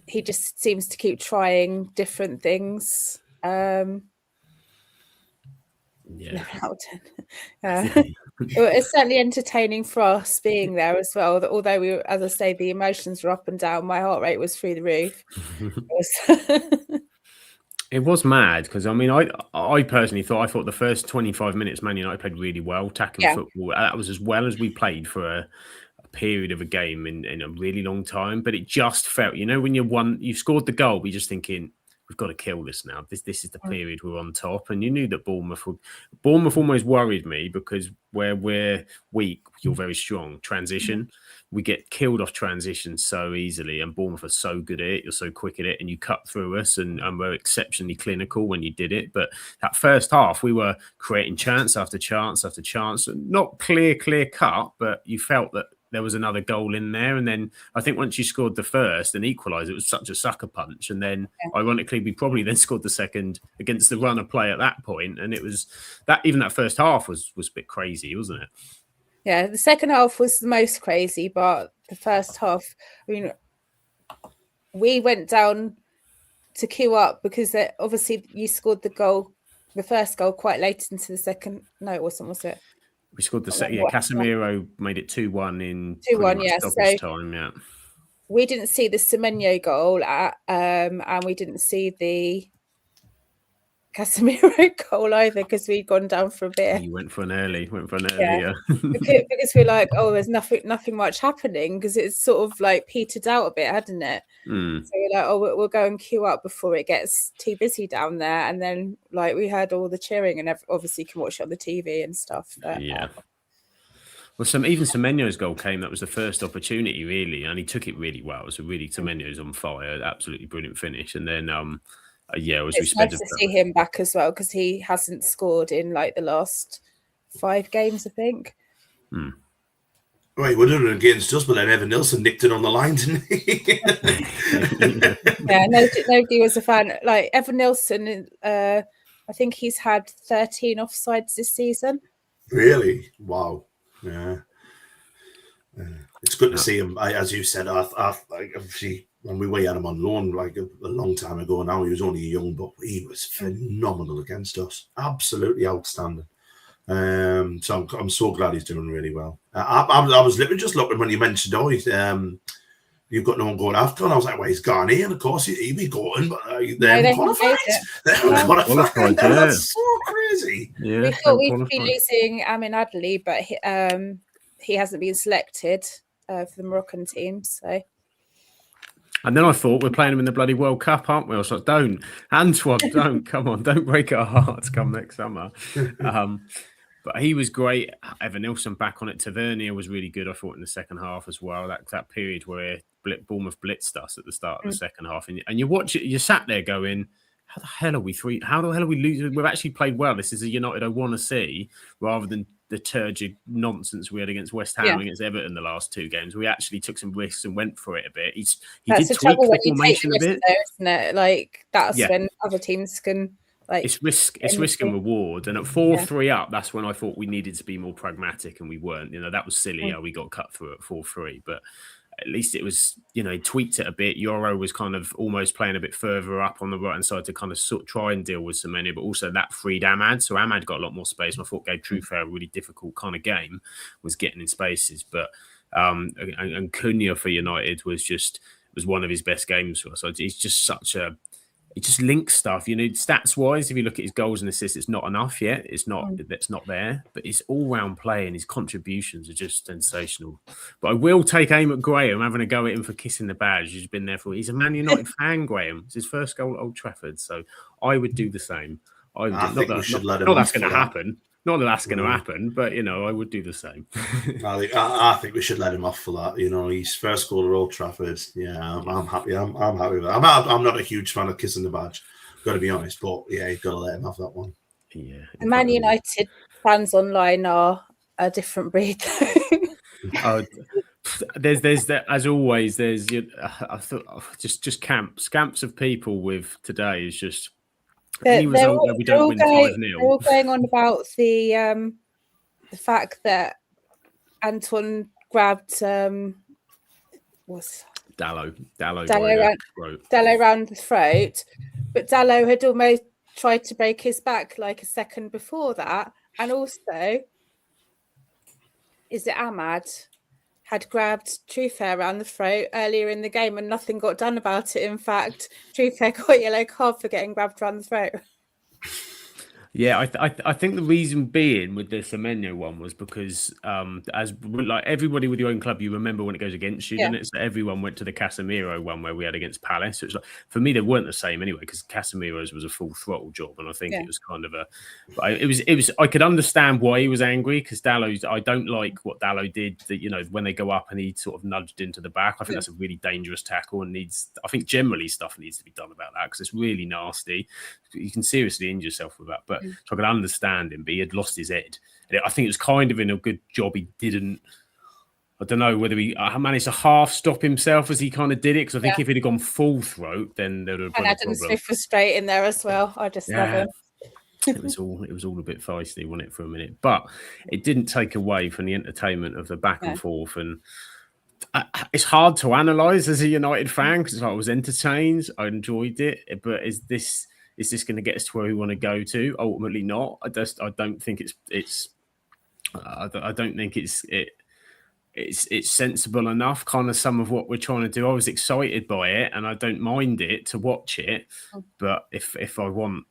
he just seems to keep trying different things. It's certainly entertaining for us being there as well. Although we, as I say, the emotions were up and down. My heart rate was through the roof. It was mad because I personally thought the first 25 minutes Man United played really well, tackling football. That was as well as we played for a period of a game in a really long time. But it just felt, when you scored the goal, you're just thinking, we've got to kill this now. This is the period we're on top. And you knew that Bournemouth almost worried me because where we're weak, you're very strong. Transition, we get killed off transition so easily, and Bournemouth are so good at it. You're so quick at it, and you cut through us, and we're exceptionally clinical when you did it. But that first half, we were creating chance after chance after chance. Not clear cut, but you felt that there was another goal in there. And then I think once you scored the first and equalised, it was such a sucker punch. And then, ironically, we probably then scored the second against the run of play at that point. And it was that, even that first half was a bit crazy, wasn't it? Yeah, the second half was the most crazy, but the first half, I mean, we went down to queue up because obviously you scored the first goal quite late into the second. No, it wasn't, was it? We scored the second. Yeah, Casemiro made it 2-1 in 2-1. Yeah, stoppage time. Yeah, we didn't see the Semenyo goal, and we didn't see the Casemiro goal either because we'd gone down for a bit. You went for an early. Yeah. because we're like, oh, there's nothing much happening because it's sort of like petered out a bit, hadn't it? So we're like, oh, we'll go and queue up before it gets too busy down there. And then like we heard all the cheering, and obviously you can watch it on the TV and stuff. But, yeah. Well, even Semenyo's goal came. That was the first opportunity, really, and he took it really well. So really, Semenyo's on fire. Absolutely brilliant finish. And then, it was it's nice to see him back as well because he hasn't scored in like the last 5 games, I think. Right, we're doing it against us, but then Evan Nilsson nicked it on the line, didn't he? Yeah, nobody was a fan. Like Evan Nilsson, I think he's had 13 offsides this season. Really? Wow. Yeah. It's good to see him. As you said, I obviously when we had him on loan like a long time ago now, he was only young, but he was phenomenal against us. Absolutely outstanding. So I'm so glad he's doing really well. I was literally just looking when you mentioned, you've got no one going after, and I was like, well, he's gone here, and of course he'd be going, but they're qualified. That's so crazy. Yeah, we thought we'd be losing Amin Adli, but he hasn't been selected for the Moroccan team, so. And then I thought, we're playing him in the bloody World Cup, aren't we? I was like, don't, Antoine, don't, come on, don't break our hearts come next summer. But he was great. Evan Nilsson back on it. Tavernier was really good, I thought, in the second half as well. That period where Bournemouth blitzed us at the start of the second half. And you watch it, you sat there going, how the hell are we losing? We've actually played well. This is a United I want to see, rather than the turgid nonsense we had against West Ham, against Everton the last 2 games. We actually took some risks and went for it a bit. He did tweak the formation a bit. Though, isn't it? Like that's when other teams can it's risk and reward. And at 4-3 up, that's when I thought we needed to be more pragmatic, and we weren't. That was silly how we got cut through at 4-3, but at least it was, he tweaked it a bit. Euro was kind of almost playing a bit further up on the right-hand side to kind of try and deal with Semenyo, but also that freed Ahmad. So Ahmad got a lot more space, and I thought gave Truefair a really difficult kind of game, was getting in spaces. But and Cunha for United was one of his best games for us. So he's just it just links stuff, stats wise. If you look at his goals and assists, it's not enough yet. That's not there, but his all-round play and his contributions are just sensational. But I will take aim at Graham, having a go at him for kissing the badge. He's been there he's a Man United fan, Graham. It's his first goal at Old Trafford, so I would do the same. I think we should let him. Not that's going to happen. Not that that's going to happen, but I would do the same. I think we should let him off for that. His first goal at Old Trafford. Yeah, I'm happy. I'm happy with that. I'm not a huge fan of kissing the badge, got to be honest. But yeah, you've got to let him off that one. Yeah, the Man United fans online are a different breed. There's that, as always. There's I thought just camps of people with today is just. They're all going on about the fact that Antoine grabbed Dallo round the throat, but Dallo had almost tried to break his back like a second before that, and also is it Ahmad had grabbed Truefair around the throat earlier in the game and nothing got done about it. In fact, Truefair got a yellow card for getting grabbed around the throat. Yeah, I think the reason being with the Semenyo one was because as like everybody with your own club, you remember when it goes against you, Yeah. didn't it? So everyone went to the Casemiro one where we had against Palace. So it's like, for me, they weren't the same anyway because Casemiro's was a full throttle job, and I think it was kind of a. But it was. I could understand why he was angry because Dalot. I don't like what Dalot did. That when they go up and he sort of nudged into the back. I think that's a really dangerous tackle and needs. I think generally stuff needs to be done about that because it's really nasty. You can seriously injure yourself with that. But so I could understand him, but he had lost his head. And I think it was kind of in a good job he didn't. I don't know whether he managed to half stop himself as he kind of did it because I think if he'd have gone full throat, then there would have been a problem. And Adam Smith was straight in there as well. I just love him. It was all a bit feisty, wasn't it, for a minute? But it didn't take away from the entertainment of the back and forth. And it's hard to analyse as a United fan because I was entertained, I enjoyed it. But is this going to get us to where we want to go to? Ultimately, not. I don't think it's sensible enough. Kind of some of what we're trying to do. I was excited by it, and I don't mind it to watch it. But if I want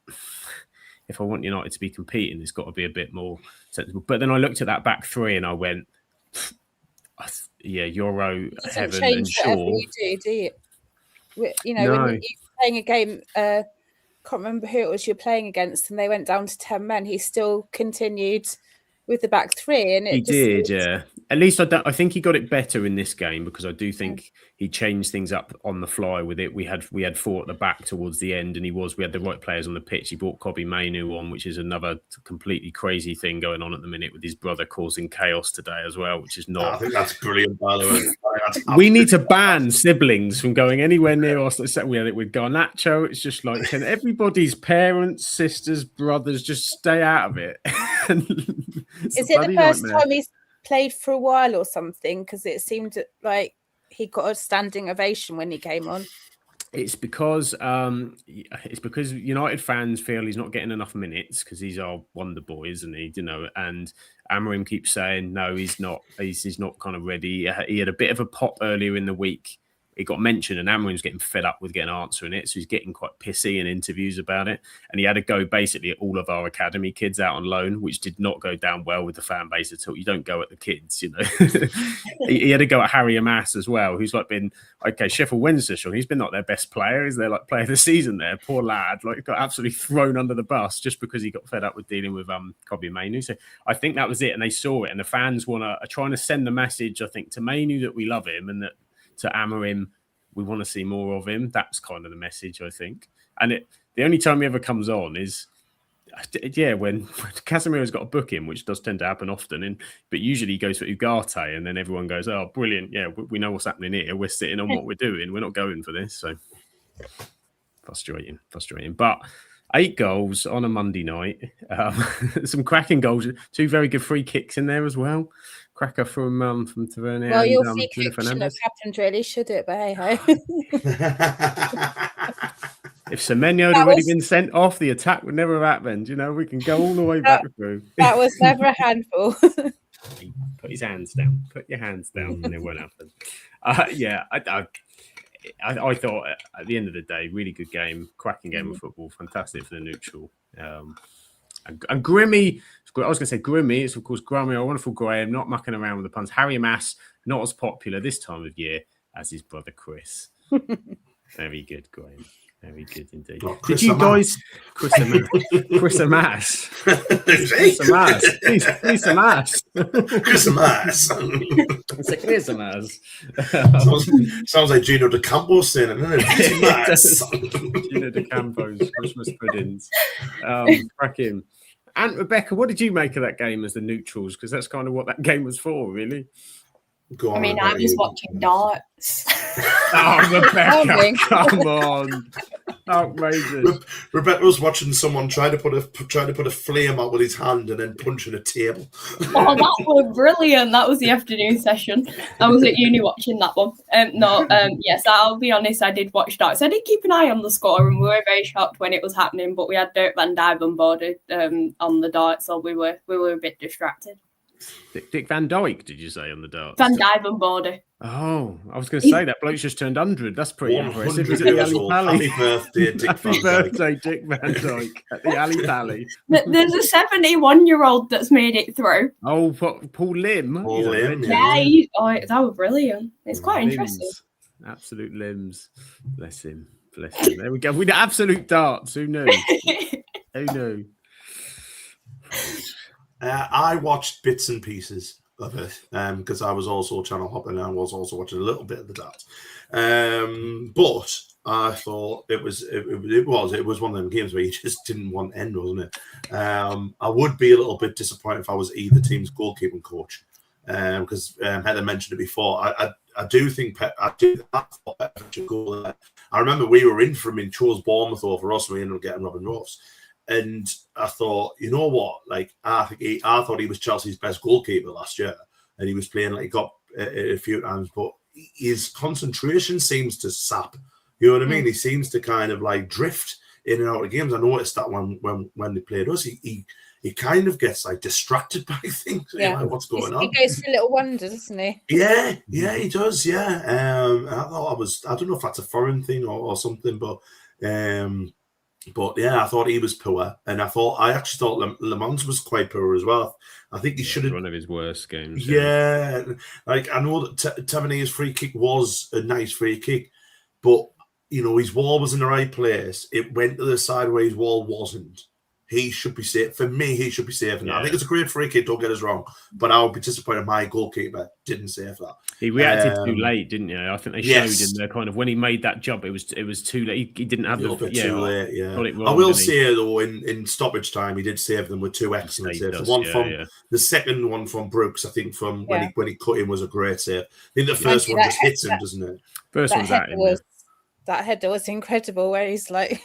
United to be competing, it's got to be a bit more sensible. But then I looked at that back three, and I went, Euro, Heaven, and Shaw. You do you? When you're playing a game. Can't remember who it was you're playing against, and they went down to 10 men. He still continued with the back three, and he did. Yeah, at least I think he got it better in this game because I do think he changed things up on the fly with it. We had 4 at the back towards the end, and we had the right players on the pitch. He brought Kobbie Mainoo on, which is another completely crazy thing going on at the minute with his brother causing chaos today as well, which is not. I think that's brilliant, by the way. We need to ban siblings from going anywhere near us. We had it with Garnacho. It's just like, can everybody's parents, sisters, brothers just stay out of it? Is it the first time he's played for a while or something? Because it seemed like he got a standing ovation when he came on. It's because United fans feel he's not getting enough minutes because he's our wonder boy, isn't he? And Amorim keeps saying no, he's not. He's not kind of ready. He had a bit of a pop earlier in the week. It got mentioned, and Amorim's getting fed up with getting answering it, so he's getting quite pissy in interviews about it. And he had to go basically at all of our academy kids out on loan, which did not go down well with the fan base at all. You don't go at the kids, He had to go at Harry Amass as well, who's been Sheffield Wednesday. Sure, he's been not their best player. Is their player of the season there? Poor lad, got absolutely thrown under the bus just because he got fed up with dealing with Kobbie Mainoo. So I think that was it, and they saw it, and the fans are trying to send the message, I think, to Mainoo that we love him and that. To Amorim, we want to see more of him. That's kind of the message, I think. And the only time he ever comes on is, when Casemiro's got a booking, which does tend to happen often. But usually he goes for Ugarte, and then everyone goes, "Oh, brilliant! Yeah, we know what's happening here. We're sitting on what we're doing. We're not going for this." So frustrating. But 8 goals on a Monday night. Some cracking goals. 2 very good free kicks in there as well. Cracker from Tavernier. Well, your free kick shouldn't have happened, really, should it? But hey ho. If Semenyo had already been sent off, the attack would never have happened. We can go all the way back through. That was never a handful. Put his hands down. Put your hands down, and it won't happen. I thought at the end of the day, really good game, cracking game of football, fantastic for the neutral. And Grimmy, I was going to say Grimmy, it's of course Grimmy, our wonderful Graham, not mucking around with the puns. Harry Amass, not as popular this time of year as his brother Chris. Very good, Graham. Very good indeed. Did you guys... Chris Amass. Chris Amass. Chris Amass. Chris Amass. Chris Amass. It's a Chris Amass. Sounds like Gino De Campo's saying it, doesn't it? Chris Amass. Gino De Campo's Christmas puddings. Cracking. And Rebecca, what did you make of that game as the neutrals? Because that's kind of what that game was for, really. I mean, I was watching darts. Oh, Rebecca, come on. Outrageous. Rebecca was watching someone trying to put a flame out with his hand and then punching a table. Oh, that was brilliant. That was the afternoon session. I was at uni watching that one. Yes, I'll be honest, I did watch darts. I did keep an eye on the score, and we were very shocked when it was happening, but we had Dirk van Dijven on board on the darts, so we were a bit distracted. Dick Van Dyke, did you say on the darts? Van Dyvenbode. Oh, I was going to say that bloke's just turned 100. That's pretty impressive. 100 Is it the years Ali old. Pally? Happy birthday, Dick Happy Van Dyke. birthday, Dick Van Dyke at the Ali Pally. There's a 71-year-old that's made it through. Oh, Paul Lim. Paul He's a Lim, legend. Yeah, that was brilliant. It's quite Limbs. interesting. Absolute limbs. Bless him. Bless him. There we go. With absolute darts. Who knew? Who knew? I watched bits and pieces of it because I was also channel hopping and I was also watching a little bit of the darts. But I thought it was one of them games where you just didn't want end, wasn't it? I would be a little bit disappointed if I was either team's goalkeeping coach because Heather mentioned it before. I do think I thought Pep should go there. I remember we were in for him in chose Bournemouth over us, and we ended up getting Robin Ross. And I thought, you know what? Like I thought he was Chelsea's best goalkeeper last year, and he was playing like he got a few times, but his concentration seems to sap. You know what I mean? He seems to kind of like drift in and out of games. I noticed that when they played us, he kind of gets like distracted by things. Yeah, like, what's going on? He goes through little wonders, doesn't he? Yeah, he does. Yeah, I don't know if that's a foreign thing or something, but yeah, I thought he was poor, and I actually thought Le Mans was quite poor as well. I think he should have one of his worst games. Yeah, like I know that Tavernier's free kick was a nice free kick, but you know his wall was in the right place. It went to the side where his wall wasn't. He should be safe. For me, he should be saving that. I think it's a great free kick, don't get us wrong. But I would be disappointed if my goalkeeper didn't save that. He reacted too late, didn't you? I think they showed him the kind of when he made that jump, it was too late. He didn't have too late, yeah. Wrong, I will say though, in stoppage time, he did save them with two excellent saves. The second one from Brooks, I think from when he cut him was a great save. I think the first one just hits him, doesn't it? First one's at him. That header was incredible where he's like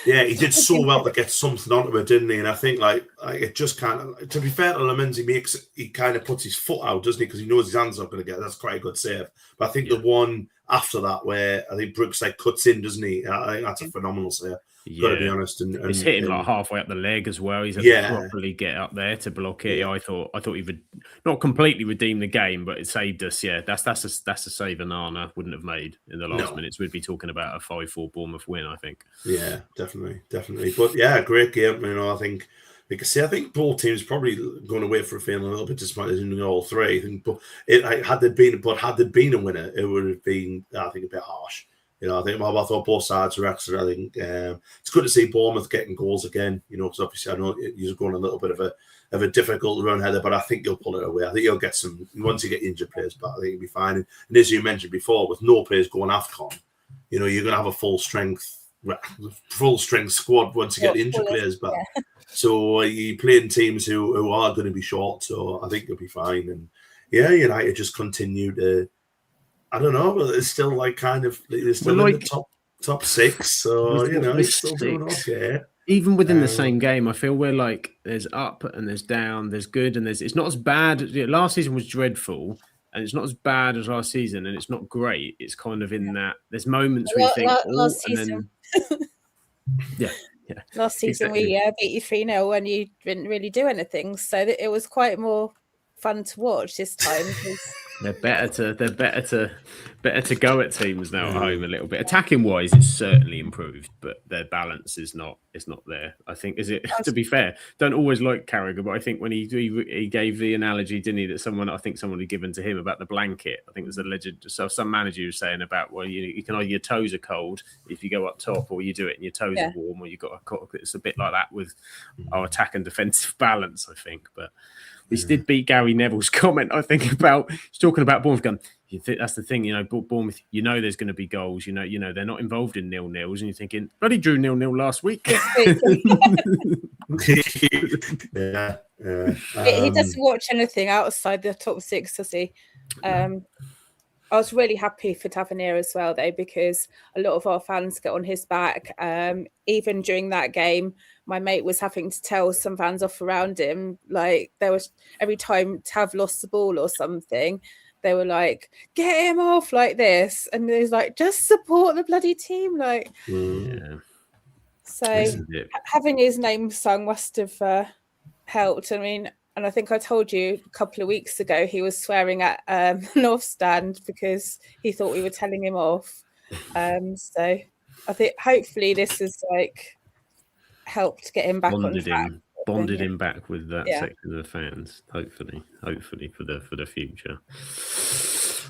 yeah, he did so well to get something onto it, didn't he? And I think like it just kind of, to be fair to Lemons, he kind of puts his foot out, doesn't he? Because he knows his hand's not going to get. That's quite a good save. But I think the one after that where I think Brooks like cuts in, doesn't he? I think that's a phenomenal save. Got to be honest. And it's hitting like halfway up the leg as well. He's had to properly get up there to block it. I thought he would not completely redeem the game, but it saved us. Yeah, that's a save Nana wouldn't have made in the last minutes. We'd be talking about a 5-4 Bournemouth win, I think. Yeah, definitely. But yeah, great game. You know, I think. Like I say, I think both teams probably going away for a feeling a little bit disappointed in all three. But had there been a winner, it would have been, I think, a bit harsh. You know, I thought both sides were excellent. I think it's good to see Bournemouth getting goals again. You know, because obviously I know you're going a little bit of a difficult run, Heather, but I think you'll pull it away. I think you'll get some once you get injured players back. I think you'll be fine. And as you mentioned before, with no players going AFCON, you know, you're going to have a full strength squad once you get the injured players back. Yeah. So you're playing teams who are going to be short. So I think you'll be fine. And yeah, United just continue to. I don't know, but it's still like kind of it's still in the top six. So you know, it's still doing okay. Even within the same game, I feel we're like there's up and there's down, there's good and there's. It's not as bad. Last season was dreadful, and it's not as bad as last season, and it's not great. It's kind of in that there's moments where you think, last season. Yeah. Last season we beat you 3-0 and you didn't really do anything, so it was quite more fun to watch this time. They're better to go at teams now at home a little bit. Attacking wise, it's certainly improved, but their balance is not there. I think to be fair, don't always like Carragher, but I think when he gave the analogy, didn't he, that someone had given to him about the blanket. I think there's a legend. So some manager was saying about you can either your toes are cold if you go up top, or you do it and your toes are warm, or you got it's a bit like that with our attack and defensive balance, I think, but. We did beat Gary Neville's comment, I think, about he's talking about Bournemouth going, that's the thing, you know, Bournemouth, you know there's going to be goals, you know, they're not involved in 0-0s, and you're thinking, bloody drew 0-0 last week. He doesn't watch anything outside the top six, does he? I was really happy for Tavernier as well, though, because a lot of our fans get on his back. Even during that game, my mate was having to tell some fans off around him. Like, there was every time Tav lost the ball or something, they were like, get him off like this. And he was like, just support the bloody team. Like, so having his name sung must have helped. I mean, And I think I told you a couple of weeks ago he was swearing at North Stand because he thought we were telling him off. So I think hopefully this has like helped get him back on track. Bonded him back with that Yeah. section of the fans. Hopefully for the future.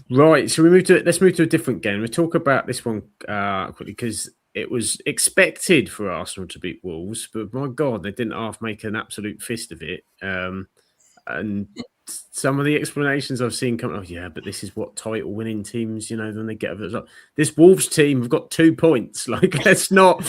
Right, so let's move to a different game. We'll talk about this one quickly because it was expected for Arsenal to beat Wolves, but my God, they didn't half make an absolute fist of it. And some of the explanations I've seen come, but this is what title winning teams, then they get over. This Wolves team have got 2 points. Like, let's not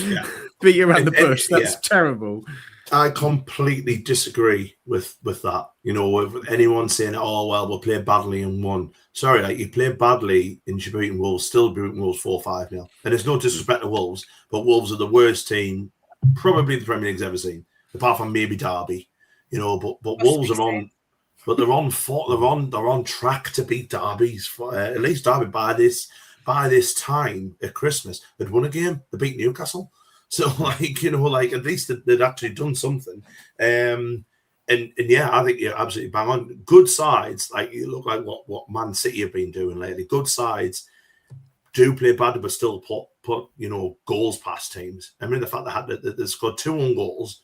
beat around the bush. That's terrible. I completely disagree with that. With anyone saying, "Oh well, we'll play badly and won." Sorry, like you play badly and you're beating Wolves, still beating Wolves 4-5 now. And it's no disrespect to Wolves, but Wolves are the worst team probably the Premier League's ever seen, apart from maybe Derby. But Wolves are on. But they're on track to beat Derby's at least Derby by this time at Christmas. They'd won a game. They beat Newcastle. So, at least they'd actually done something. And I think you're absolutely bang on. Good sides, you look like what Man City have been doing lately. Good sides do play badly, but still put goals past teams. I mean, the fact they scored 2 own goals.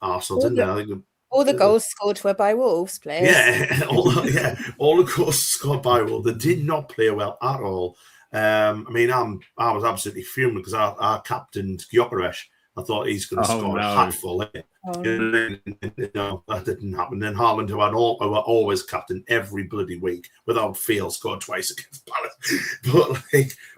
Arsenal didn't they? I think all the goals scored were by Wolves players. Yeah, all the goals scored by Wolves. They did not play well at all. I was absolutely fuming because I captained Gyökeres. I thought he's going to score a hatful. That didn't happen. Then Haaland, who always captain every bloody week without fail, scored twice against Palace.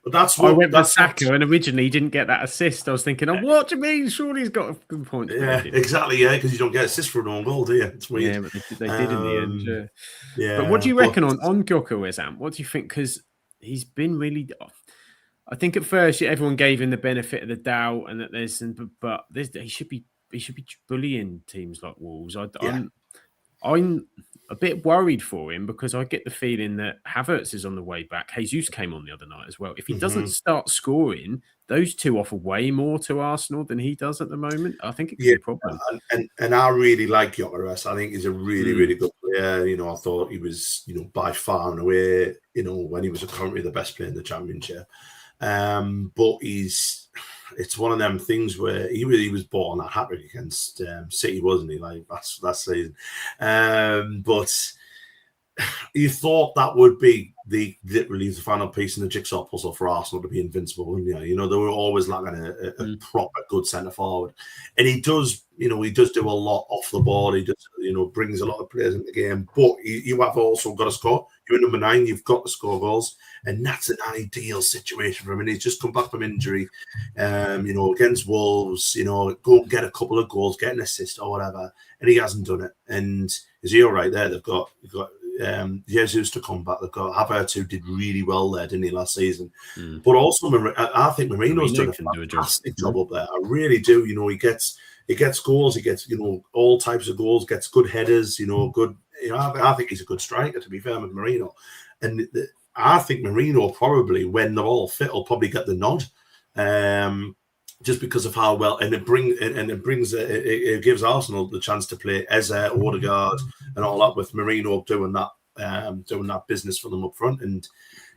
But that's what I went with Saka, and originally he didn't get that assist. I was thinking, what do you mean? Surely he's got a good point. Yeah, exactly. Yeah, because you don't get assist for an own goal, do you? It's weird. Yeah, but they did in the end. Yeah. But what do you reckon on Gyökeres, Am? What do you think? Because he's been really. I think at first everyone gave him the benefit of the doubt, and that he should be bullying teams like Wolves. I'm a bit worried for him because I get the feeling that Havertz is on the way back. Jesus came on the other night as well. If he doesn't start scoring, those two offer way more to Arsenal than he does at the moment. I think it could be a problem. And I really like Gyökeres. I think he's a really, really good player. I thought he was, by far and away, when he was currently the best player in the Championship. But it's one of them things where he was bought on that hat-trick against City, wasn't he? Like last season. But you thought that would be literally the final piece in the jigsaw puzzle for Arsenal to be invincible. And, they were always lacking a proper good centre forward, and he does do a lot off the ball. He does, brings a lot of players into the game. But you have also got to score. You're number 9. You've got to score goals, and that's an ideal situation for him. And he's just come back from injury, against Wolves. Go and get a couple of goals, get an assist or whatever, and he hasn't done it. And is he all right there? They've got Jesus to come back. They've got Havertz, who did really well there, didn't he, last season? But also, I think Marino's done a fantastic job up there. I really do. He gets goals. He gets all types of goals. Gets good headers. Good. I think he's a good striker. To be fair with Marino, and I think Marino probably, when they're all fit, will probably get the nod. Just because of how well, and it gives Arsenal the chance to play Eze, Odegaard, and all that, with Marino doing that business for them up front. And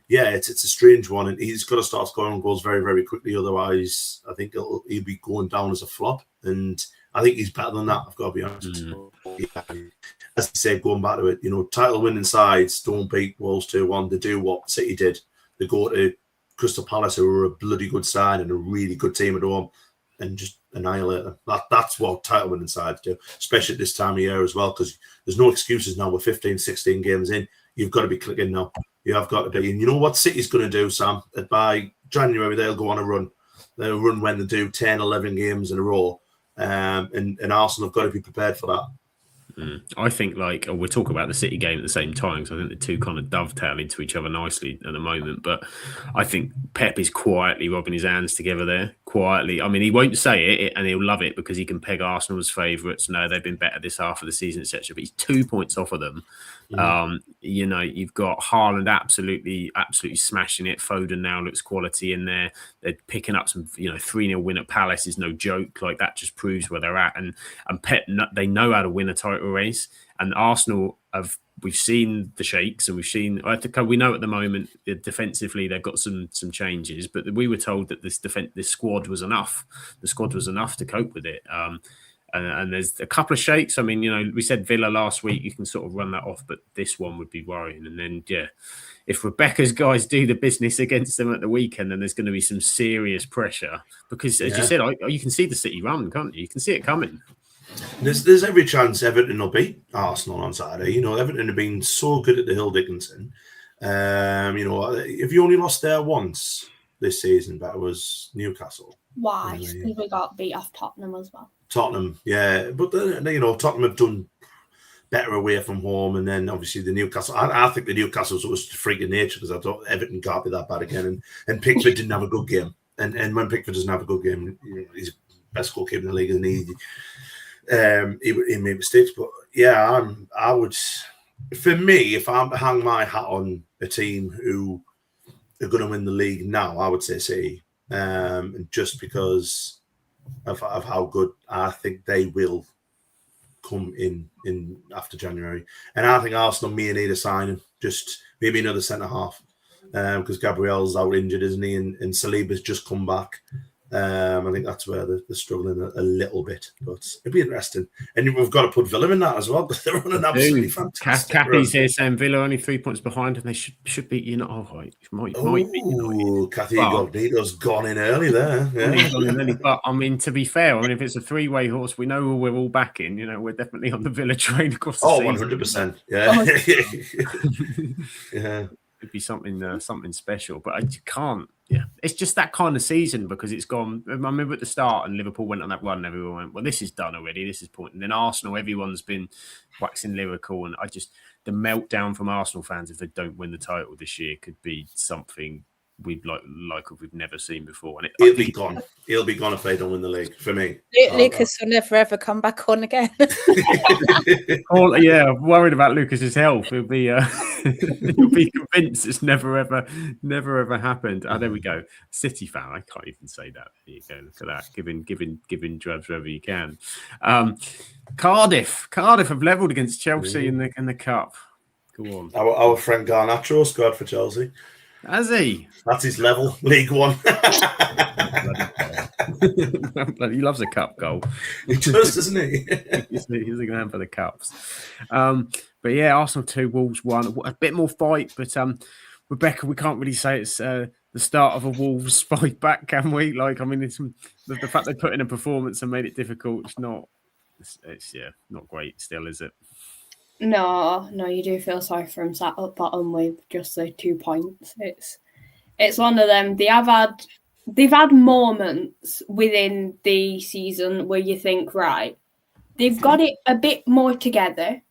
it's a strange one, and he's got to start scoring goals very, very quickly. Otherwise, I think he'll be going down as a flop. And I think he's better than that. I've got to be honest. As I say, going back to it, title winning sides don't beat Wolves 2-1. They do what City did. They go to Crystal Palace, who are a bloody good side and a really good team at home, and just annihilate them. That's what title winning sides do, especially at this time of year as well, because there's no excuses now. We're 15, 16 games in. You've got to be clicking now. You have got to be. And you know what City's going to do, Sam? By January, they'll go on a run. They'll run when they do 10, 11 games in a row. And Arsenal have got to be prepared for that. I think we'll talk about the City game at the same time, because I think the two kind of dovetail into each other nicely at the moment. But I think Pep is quietly rubbing his hands together there. Quietly. I mean, he won't say it, and he'll love it because he can peg Arsenal as favourites. No, they've been better this half of the season, etc. But he's 2 points off of them. You know, you've got Haaland absolutely smashing it. Foden now looks quality in there. They're picking up some, 3-0 win at Palace is no joke. Like, that just proves where they're at. And Pep, they know how to win a title race. And Arsenal we've seen the shakes, and we know at the moment defensively they've got some changes, but we were told that this squad was enough. The squad was enough to cope with it. And there's a couple of shakes. I mean, we said Villa last week, you can sort of run that off, but this one would be worrying. And then, if Rebecca's guys do the business against them at the weekend, then there's going to be some serious pressure because, as you said, you can see the City run, can't you? You can see it coming. There's every chance Everton will beat Arsenal on Saturday. Everton have been so good at the Hill Dickinson. If you only lost there once this season, that was Newcastle. Why? Because we got beat off Tottenham as well. Tottenham, yeah. But, Tottenham have done better away from home. And then, obviously, the Newcastle. I think the Newcastle was a freak of nature because I thought Everton can't be that bad again. And Pickford didn't have a good game. And when Pickford doesn't have a good game, he's best goalkeeper in the league, isn't he? He made mistakes, but I would. For me, if I'm to hang my hat on a team who are going to win the league now, I would say City, just because of how good I think they will come in after January, and I think Arsenal may need a signing, just maybe another centre half, because Gabriel's out injured, isn't he? And Saliba's just come back. I think that's where they're struggling a little bit, but it'll be interesting. And we've got to put Villa in that as well, because they're on an absolutely fantastic Kathy's here saying Villa only 3 points behind, and they should beat United. Might beat United. Kathy Gognito's gone in early there. Yeah. But I mean, to be fair, if it's a three-way horse, we know who we're all backing. We're definitely on the Villa train across the season. 100%. Yeah. Yeah. It'd be something special, but I can't. Yeah, it's just that kind of season because it's gone. I remember at the start, and Liverpool went on that run, and everyone went, "Well, this is done already. This is point." And then Arsenal, everyone's been waxing lyrical, and the meltdown from Arsenal fans if they don't win the title this year could be something we'd like we've never seen before. And he'll be gone. He'll be gone if they don't win the league. For me, Lucas will never ever come back on again. Worried about Lucas's health. He'll be convinced it's never ever happened. Oh, there we go. City fan. I can't even say that. There you go. Look at that. Giving drugs wherever you can. Cardiff have levelled against Chelsea in the cup. Go on. Our friend Garnacho scored for Chelsea. Has he? That's his level, League One. He loves a cup goal. He does, doesn't he? He's a man for the cups. But yeah, Arsenal 2, Wolves 1. A bit more fight, but Rebecca, we can't really say it's the start of a Wolves fight back, can we? It's the fact they put in a performance and made it difficult. It's not great still, is it? No, you do feel sorry for him sat up bottom with just the 2 points. It's one of them. They've had moments within the season where you think, right, they've got it a bit more together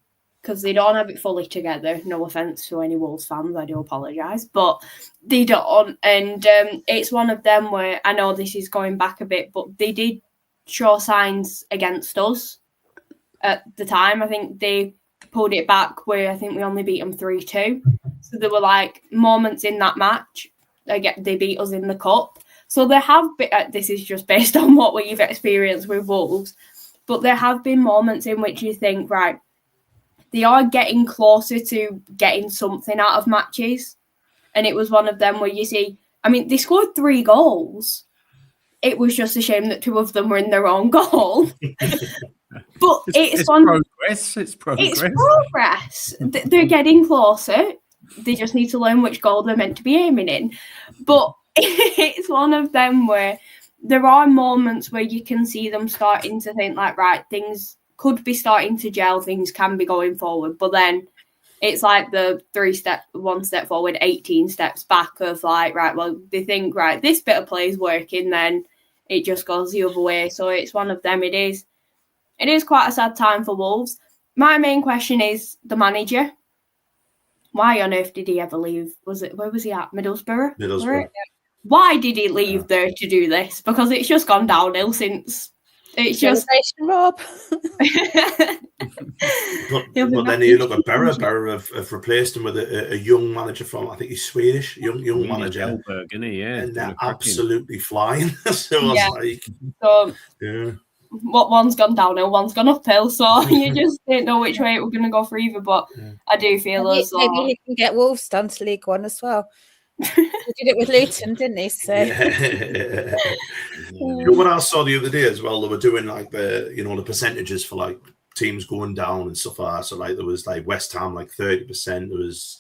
because they don't have it fully together. No offence to any Wolves fans, I do apologise, but they don't. And it's one of them where I know this is going back a bit, but they did show signs against us at the time. I think they pulled it back where I think we only beat them 3-2. So there were moments in that match. They beat us in the cup. So there have been, this is just based on what we've experienced with Wolves, but there have been moments in which you think, right, they are getting closer to getting something out of matches. And it was one of them where you see, they scored 3 goals. It was just a shame that 2 of them were in their own goal. But it's progress. It's progress. They're getting closer. They just need to learn which goal they're meant to be aiming in. But it's one of them where there are moments where you can see them starting to think right, things could be starting to gel, things can be going forward. But then it's the 1 step forward, 18 steps back of right, well, they think, right, this bit of play is working, then it just goes the other way. So it's one of them. It is quite a sad time for Wolves. My main question is the manager. Why on earth did he ever leave? Where was he at? Middlesbrough? Why did he leave there to do this? Because it's just gone downhill since It's just Rob. But then you look at Berra. Berra have replaced him with a young manager from, I think he's Swedish, young manager. Elberg, isn't he? Yeah, and they're absolutely flying. So I was like, yeah. What one's gone downhill, one's gone uphill. So you just don't know which way we're going to go for either. But I do feel as though maybe he can get Wolves down to League One as well. He did it with Luton, didn't he? So You know what I saw the other day as well? They were doing like the percentages for like teams going down and stuff like that. So like there was like West Ham like 30%. There was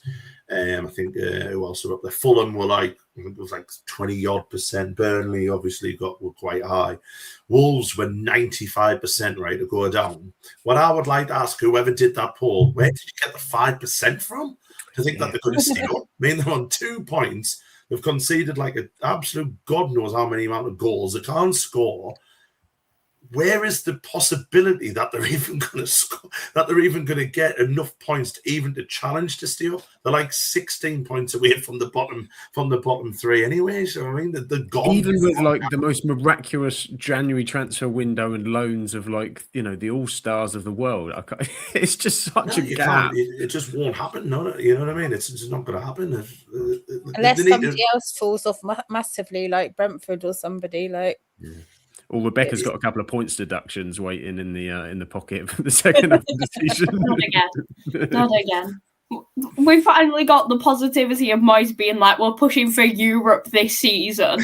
I think who else were up there? Fulham were like, I think it was like 20-odd%. Burnley obviously were quite high. Wolves were 95% right to go down. What I would like to ask whoever did that poll, where did you get the 5% from? To think that they're going to stay up. I mean, they're on 2 points. They've conceded like an absolute God knows how many amount of goals. They can't score. Where is the possibility that they're even going to score? That they're even going to get enough points to challenge to stay up? They're like 16 points away from the bottom three anyway. So I mean, they're gone. Even with like the most miraculous January transfer window and loans of like the all stars of the world, it's just such a gap. It just won't happen. No, you know what I mean? It's just not going to happen unless somebody else falls off massively, like Brentford or somebody like. Yeah. Well, Rebecca's got a couple of points deductions waiting in the pocket for the second half of the season. Not again. We finally got the positivity of Moyes being like, we're pushing for Europe this season.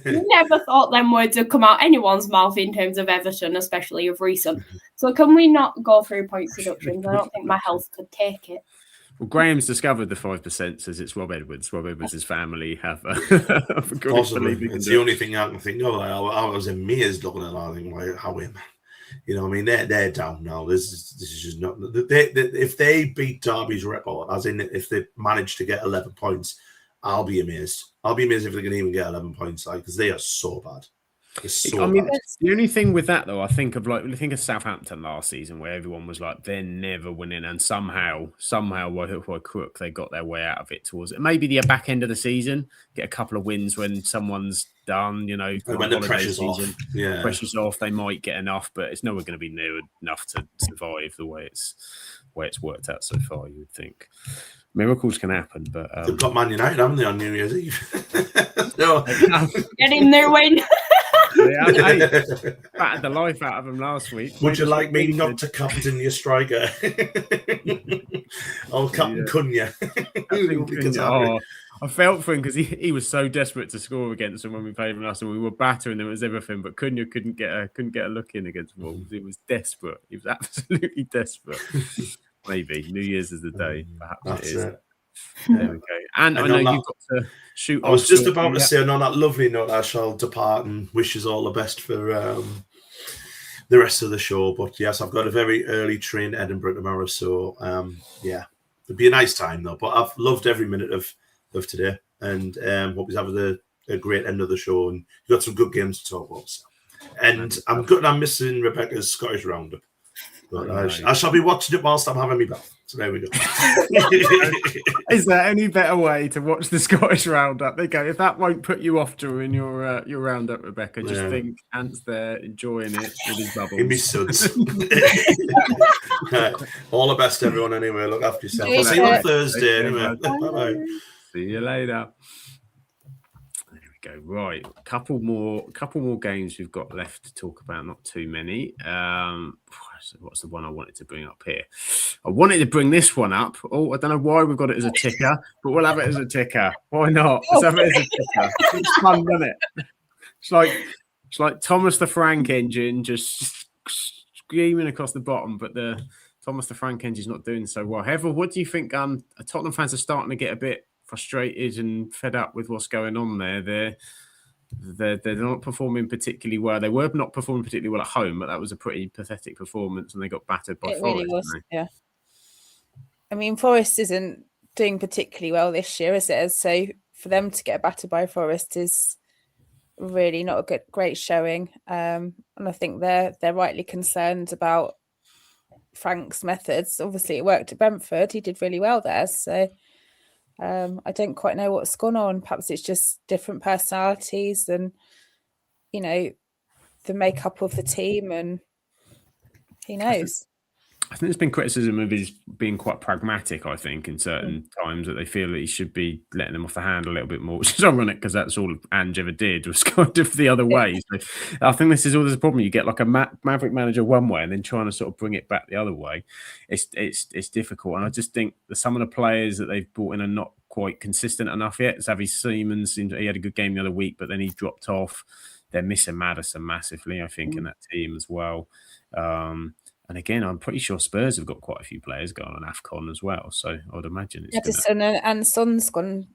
Never thought them words would come out anyone's mouth in terms of Everton, especially of recent. So can we not go through points deductions? I don't think my health could take it. Well, Graham's discovered the 5%, says it's Rob Edwards. Rob Edwards' family have possibly. It's the only thing I can think of. I was amazed looking at that. I think, how I mean, they're down now. This is just not. If they beat Derby's record, as in if they manage to get 11 points, I'll be amazed. I'll be amazed if they can even get 11 points, because they are so bad. The only thing with that though, I think of Southampton last season, where everyone was like, they're never winning, and somehow, by crook, they got their way out of it towards it. Maybe the back end of the season, get a couple of wins when someone's done, when the pressure's off. Yeah, pressure's off, they might get enough, but it's never going to be near enough to survive the way it's worked out so far. You would think miracles can happen, but they've got Man United, haven't they, on New Year's Eve? No, getting their win. Battered the life out of them last week. Would you like me not to captain your striker? I'll captain Cunha. I felt for him because he was so desperate to score against them when we played him last, and we were battering them as everything. But Cunha couldn't get a look in against Wolves. He was desperate. He was absolutely desperate. Maybe New Year's is the day. Perhaps That's it is. it. There we go. And I know you've got to shoot. I was just about to say, on that lovely note, I shall depart and wish us all the best for the rest of the show. But yes, I've got a very early train to Edinburgh tomorrow, so it'll be a nice time though. But I've loved every minute of today, and hope you have a great end of the show. And you've got some good games to talk about. So. And I'm missing Rebecca's Scottish Roundup. But I shall be watching it whilst I'm having me bath. So there we go. Is there any better way to watch the Scottish Roundup? There you go. If that won't put you off during your roundup, Rebecca, just think Ant's there enjoying it with his bubbles. In me suds. All the best, everyone. Anyway, look after yourself. I'll see you on Thursday. Anyway, bye. See you later. Go right, couple more games we've got left to talk about, not too many. What's the one I wanted to bring up here? I wanted to bring this one up. I don't know why we've got it as a ticker, but we'll have it as a ticker. Why not? Let's have it as a ticker. It's fun, doesn't it? It's like Thomas the Frank Engine just screaming across the bottom, but the Thomas the Frank Engine's not doing so well. However, what do you think? Tottenham fans are starting to get a bit frustrated and fed up with what's going on there. They're not performing particularly well. They were not performing particularly well at home, but that was a pretty pathetic performance, and they got battered by Forest. Really was, yeah. I mean, Forest isn't doing particularly well this year, is it? So for them to get battered by Forest is really not a great showing. And I think they're rightly concerned about Frank's methods. Obviously, it worked at Brentford. He did really well there. So I don't quite know what's gone on. Perhaps it's just different personalities, and the makeup of the team, and who knows. I think there's been criticism of his being quite pragmatic, I think, in certain times, that they feel that he should be letting them off the handle a little bit more, which is ironic because that's all Ange ever did, was kind of the other way. So I think this is always a problem. You get like a Maverick manager one way and then trying to sort of bring it back the other way. It's difficult. And I just think that some of the players that they've brought in are not quite consistent enough yet. Xavi Simons, he had a good game the other week, but then he dropped off. They're missing Maddison massively, I think, in that team as well. And again, I'm pretty sure Spurs have got quite a few players going on AFCON as well. So I would imagine it's Edison and Son's gone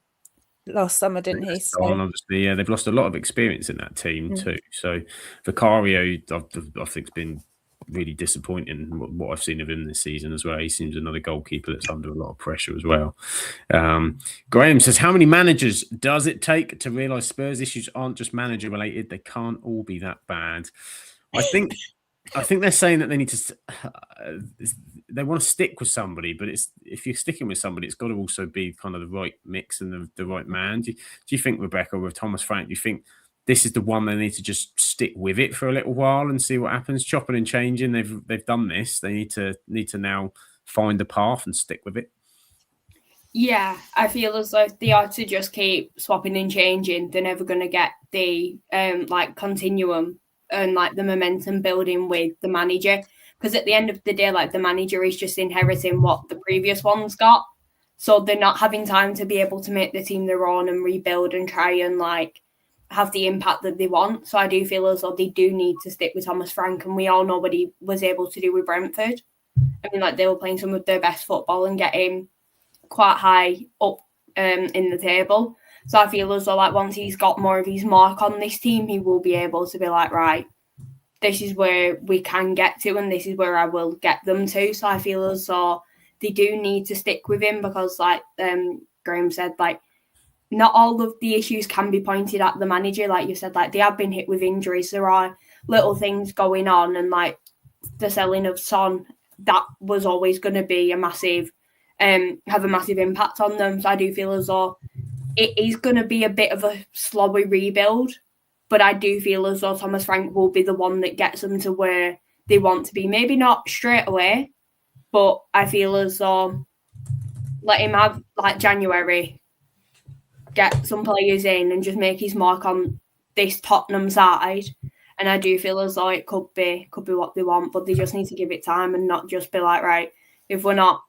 last summer, didn't he? So. Obviously, yeah, they've lost a lot of experience in that team too. So Vicario, I think, has been really disappointing what I've seen of him this season as well. He seems another goalkeeper that's under a lot of pressure as well. Graham says, how many managers does it take to realise Spurs issues aren't just manager related? They can't all be that bad. I think they're saying that they need to. They want to stick with somebody, but if you're sticking with somebody, it's got to also be kind of the right mix and the right man. Do you think, Rebecca, with Thomas Frank, do you think this is the one they need to just stick with it for a little while and see what happens? Chopping and changing, they've done this. They need to now find the path and stick with it. Yeah, I feel as though if they are to just keep swapping and changing, they're never going to get the continuum and the momentum building with the manager, because at the end of the day, the manager is just inheriting what the previous ones got, so they're not having time to be able to make the team their own and rebuild and try and have the impact that they want. So I do feel as though they do need to stick with Thomas Frank, and we all know what he was able to do with Brentford. I mean, they were playing some of their best football and getting quite high up in the table. So I feel as though once he's got more of his mark on this team, he will be able to be right, this is where we can get to and this is where I will get them to. So I feel as though they do need to stick with him because Graham said, not all of the issues can be pointed at the manager. Like you said, they have been hit with injuries. There are little things going on, and the selling of Son, that was always going to be a massive, have a massive impact on them. So I do feel as though it is going to be a bit of a slower rebuild, but I do feel as though Thomas Frank will be the one that gets them to where they want to be. Maybe not straight away, but I feel as though let him have January, get some players in and just make his mark on this Tottenham side. And I do feel as though it could be what they want, but they just need to give it time and not just be right, if we're not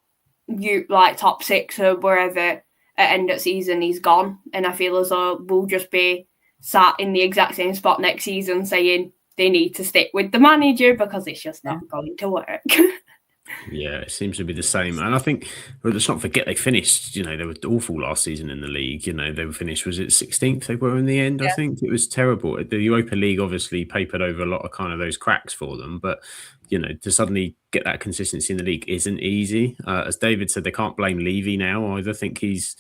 top 6 or wherever at end of season, he's gone. And I feel as though we'll just be sat in the exact same spot next season saying they need to stick with the manager because it's just not going to work. Yeah, it seems to be the same. And I think, let's not forget, they finished, they were awful last season in the league. They were finished, was it 16th they were in the end? Yeah. I think it was terrible. The Europa League obviously papered over a lot of kind of those cracks for them. But, to suddenly get that consistency in the league isn't easy. As David said, they can't blame Levy now either. I think he's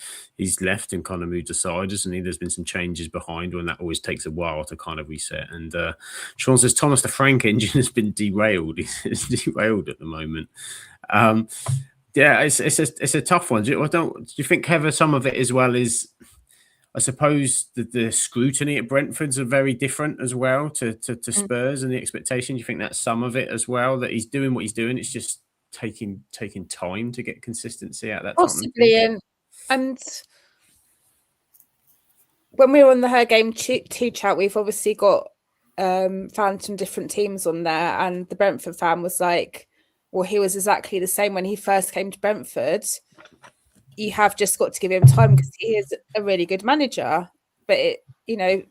left and kind of moved aside, hasn't he? There's been some changes behind, and that always takes a while to kind of reset. And Sean says, Thomas the Frank engine has been derailed. It's derailed at the moment. Yeah, it's a tough one. Do you think, Heather, some of it as well is, I suppose, the scrutiny at Brentford's are very different as well to Spurs and the expectation. Do you think that's some of it as well, that he's doing what he's doing? It's just taking time to get consistency out of that. Possibly, and when we were on the Her Game 2 chat, we've obviously got found some different teams on there, and the Brentford fan was like, well, he was exactly the same when he first came to Brentford. You have just got to give him time because he is a really good manager. But the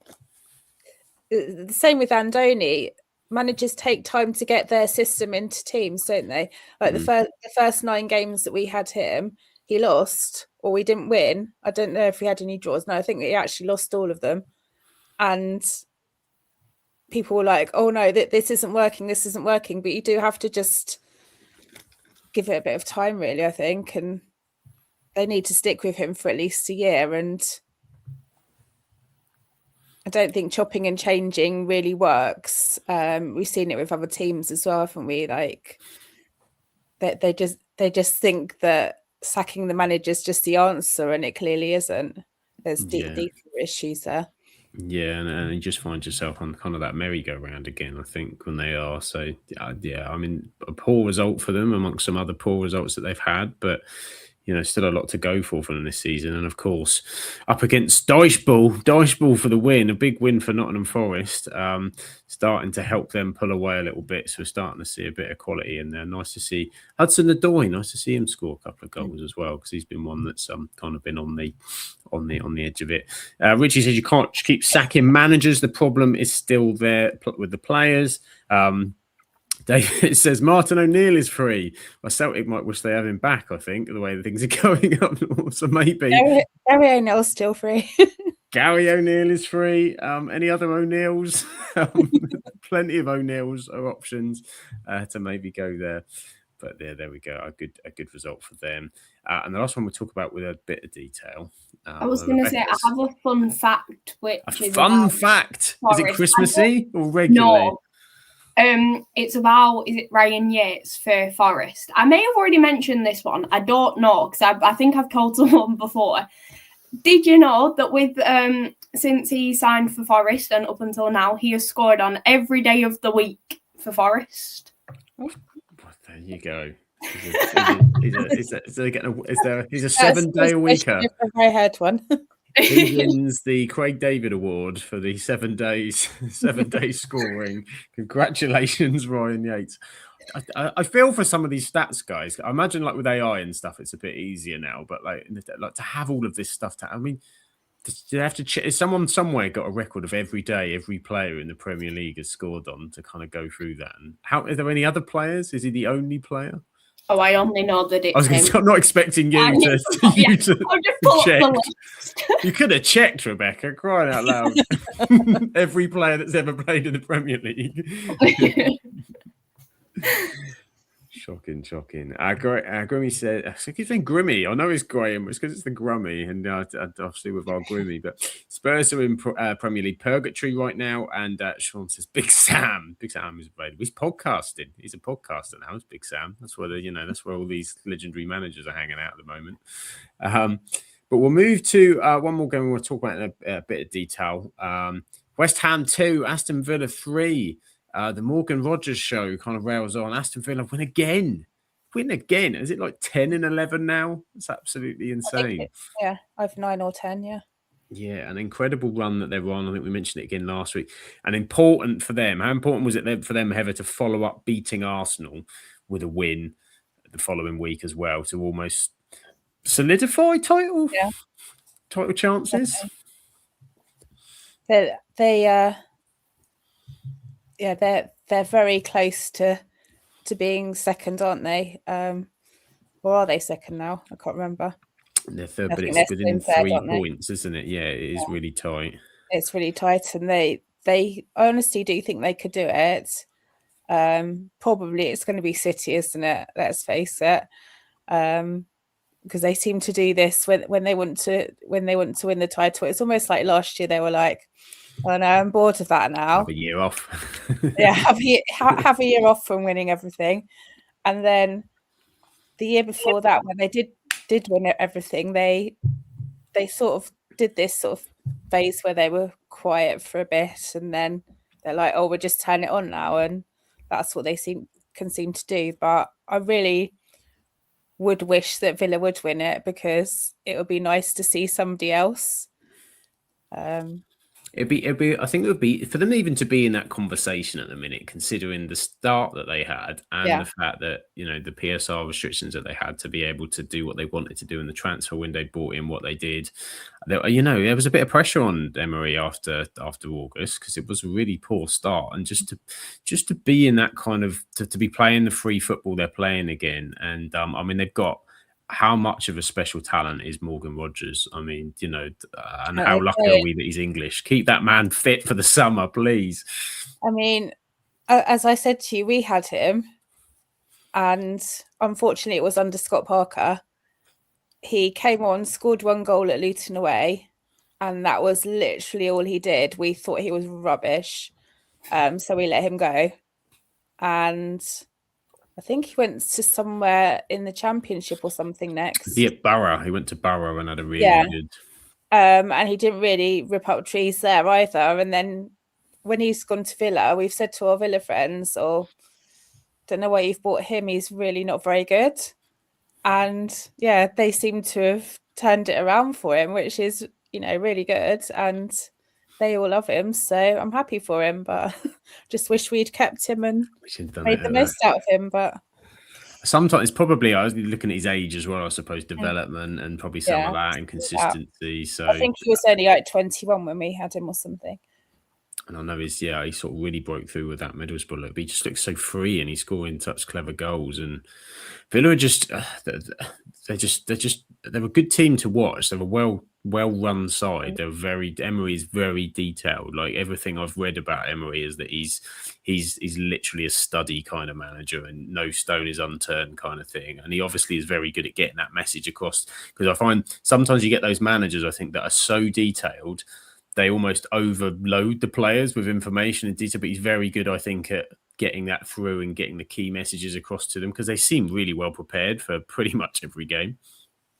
same with Andoni. Managers take time to get their system into teams, don't they? The first 9 games that we had him, he lost or we didn't win. I don't know if we had any draws. No, I think he actually lost all of them. And people were like, "Oh no, this isn't working. This isn't working." But you do have to just give it a bit of time, really, I think, and they need to stick with him for at least a year. And I don't think chopping and changing really works. We've seen it with other teams as well, haven't we? They just think that sacking the manager is just the answer, and it clearly isn't. There's deeper issues there. Yeah, and you just find yourself on kind of that merry-go-round again, I think, when they are. So, yeah, I mean, a poor result for them amongst some other poor results that they've had, but, still a lot to go for them this season. And, of course, up against Dyche for the win, a big win for Nottingham Forest, starting to help them pull away a little bit. So we're starting to see a bit of quality in there. Nice to see Hudson-Odoi, nice to see him score a couple of goals as well, because he's been one that's kind of been on the edge of it. Richie says you can't keep sacking managers. The problem is still there with the players. David says Martin O'Neill is free. Well, Celtic might wish they have him back, I think, the way things are going up north. So maybe Gary O'Neill's still free. Gary O'Neill is free. Any other O'Neills? Plenty of O'Neills are options to maybe go there. But there we go. A good result for them. And the last one we'll talk about with a bit of detail. I was going to say, I have a fun fact. Is it Christmassy or regularly? No. It's about, is it Ryan Yates for Forest? I may have already mentioned this one. I don't know, because I think I've told someone before. Did you know that with since he signed for Forest and up until now, he has scored on every day of the week for Forest? There you go. He's a 7-day-a-weeker. I had one. He wins the Craig David Award for the 7 day scoring. Congratulations, Ryan Yates. I feel for some of these stats, guys. I imagine like with AI and stuff, it's a bit easier now. But like to have all of this stuff, I mean, you have to check. Has someone somewhere got a record of every day every player in the Premier League has scored on to kind of go through that? And are there any other players? Is he the only player? Oh, I only know that it's I'm not expecting you to check. You could have checked, Rebecca, crying out loud. Every player that's ever played in the Premier League. Shocking. Grimmy said, I keep saying Grimmy. I know it's Graham, but it's because it's the Grummy, and obviously with our Grimmy. But Spurs are in Premier League purgatory right now, and Sean says Big Sam is available. He's podcasting. He's a podcaster now. It's Big Sam. That's where that's where all these legendary managers are hanging out at the moment. But we'll move to one more game. We'll talk about in a bit of detail. West Ham 2, Aston Villa 3. The Morgan Rogers show kind of rails on. Aston Villa win again. Is it like 10 in 11 now? It's absolutely insane. I've 9 or 10, yeah. Yeah, an incredible run that they're on. I think we mentioned it again last week. And important for them. How important was it for them, Heather, to follow up beating Arsenal with a win the following week as well to almost solidify title chances? They're very close to being second, aren't they? Or are they second now? I can't remember. They're third, but it's within 3 points, isn't it? Yeah, it is really tight. It's really tight, and they honestly do think they could do it. Probably it's going to be City, isn't it? Let's face it. Because they seem to do this when they want to win the title. It's almost like last year they were like, "Oh no, I'm bored of that now. Have a year off." have a year off from winning everything. And then the year before that, when they did win everything, they sort of did this sort of phase where they were quiet for a bit, and then they're like, "Oh, we're just turning it on now," and that's what they can seem to do. But I really would wish that Villa would win it, because it would be nice to see somebody else. It'd be. I think it would be for them even to be in that conversation at the minute, considering the start that they had and the fact that the PSR restrictions that they had to be able to do what they wanted to do in the transfer window, brought in what they did. There was a bit of pressure on Emery after August, because it was a really poor start, and just to be in that kind of to be playing the free football they're playing again, and I mean they've got. How much of a special talent is Morgan Rogers? I mean, and how lucky are we that he's English? Keep that man fit for the summer, please. I mean, as I said to you, we had him, and unfortunately it was under Scott Parker. He came on, scored 1 goal at Luton away, and that was literally all he did. We thought he was rubbish, so we let him go. And I think he went to somewhere in the Championship or something next. Yeah, Borough. He went to Borough and had a really good. And he didn't really rip up trees there either. And then when he's gone to Villa, we've said to our Villa friends, "Oh, don't know why you've bought him. He's really not very good." And yeah, they seem to have turned it around for him, which is, really good. And they all love him, so I'm happy for him. But just wish we'd kept him and made the most out of him. But sometimes probably I was looking at his age as well, I suppose, development and probably some of that and consistency. So I think he was only like 21 when we had him or something. And I know he sort of really broke through with that Middlesbrough look. But he just looks so free and he's scoring such clever goals. And Villa are just they're a good team to watch. They're a well run side. Emery is very detailed. Like everything I've read about Emery is that he's literally a study kind of manager and no stone is unturned kind of thing. And he obviously is very good at getting that message across. Because I find sometimes you get those managers, I think, that are so detailed, they almost overload the players with information and detail, but he's very good, I think, at getting that through and getting the key messages across to them because they seem really well prepared for pretty much every game.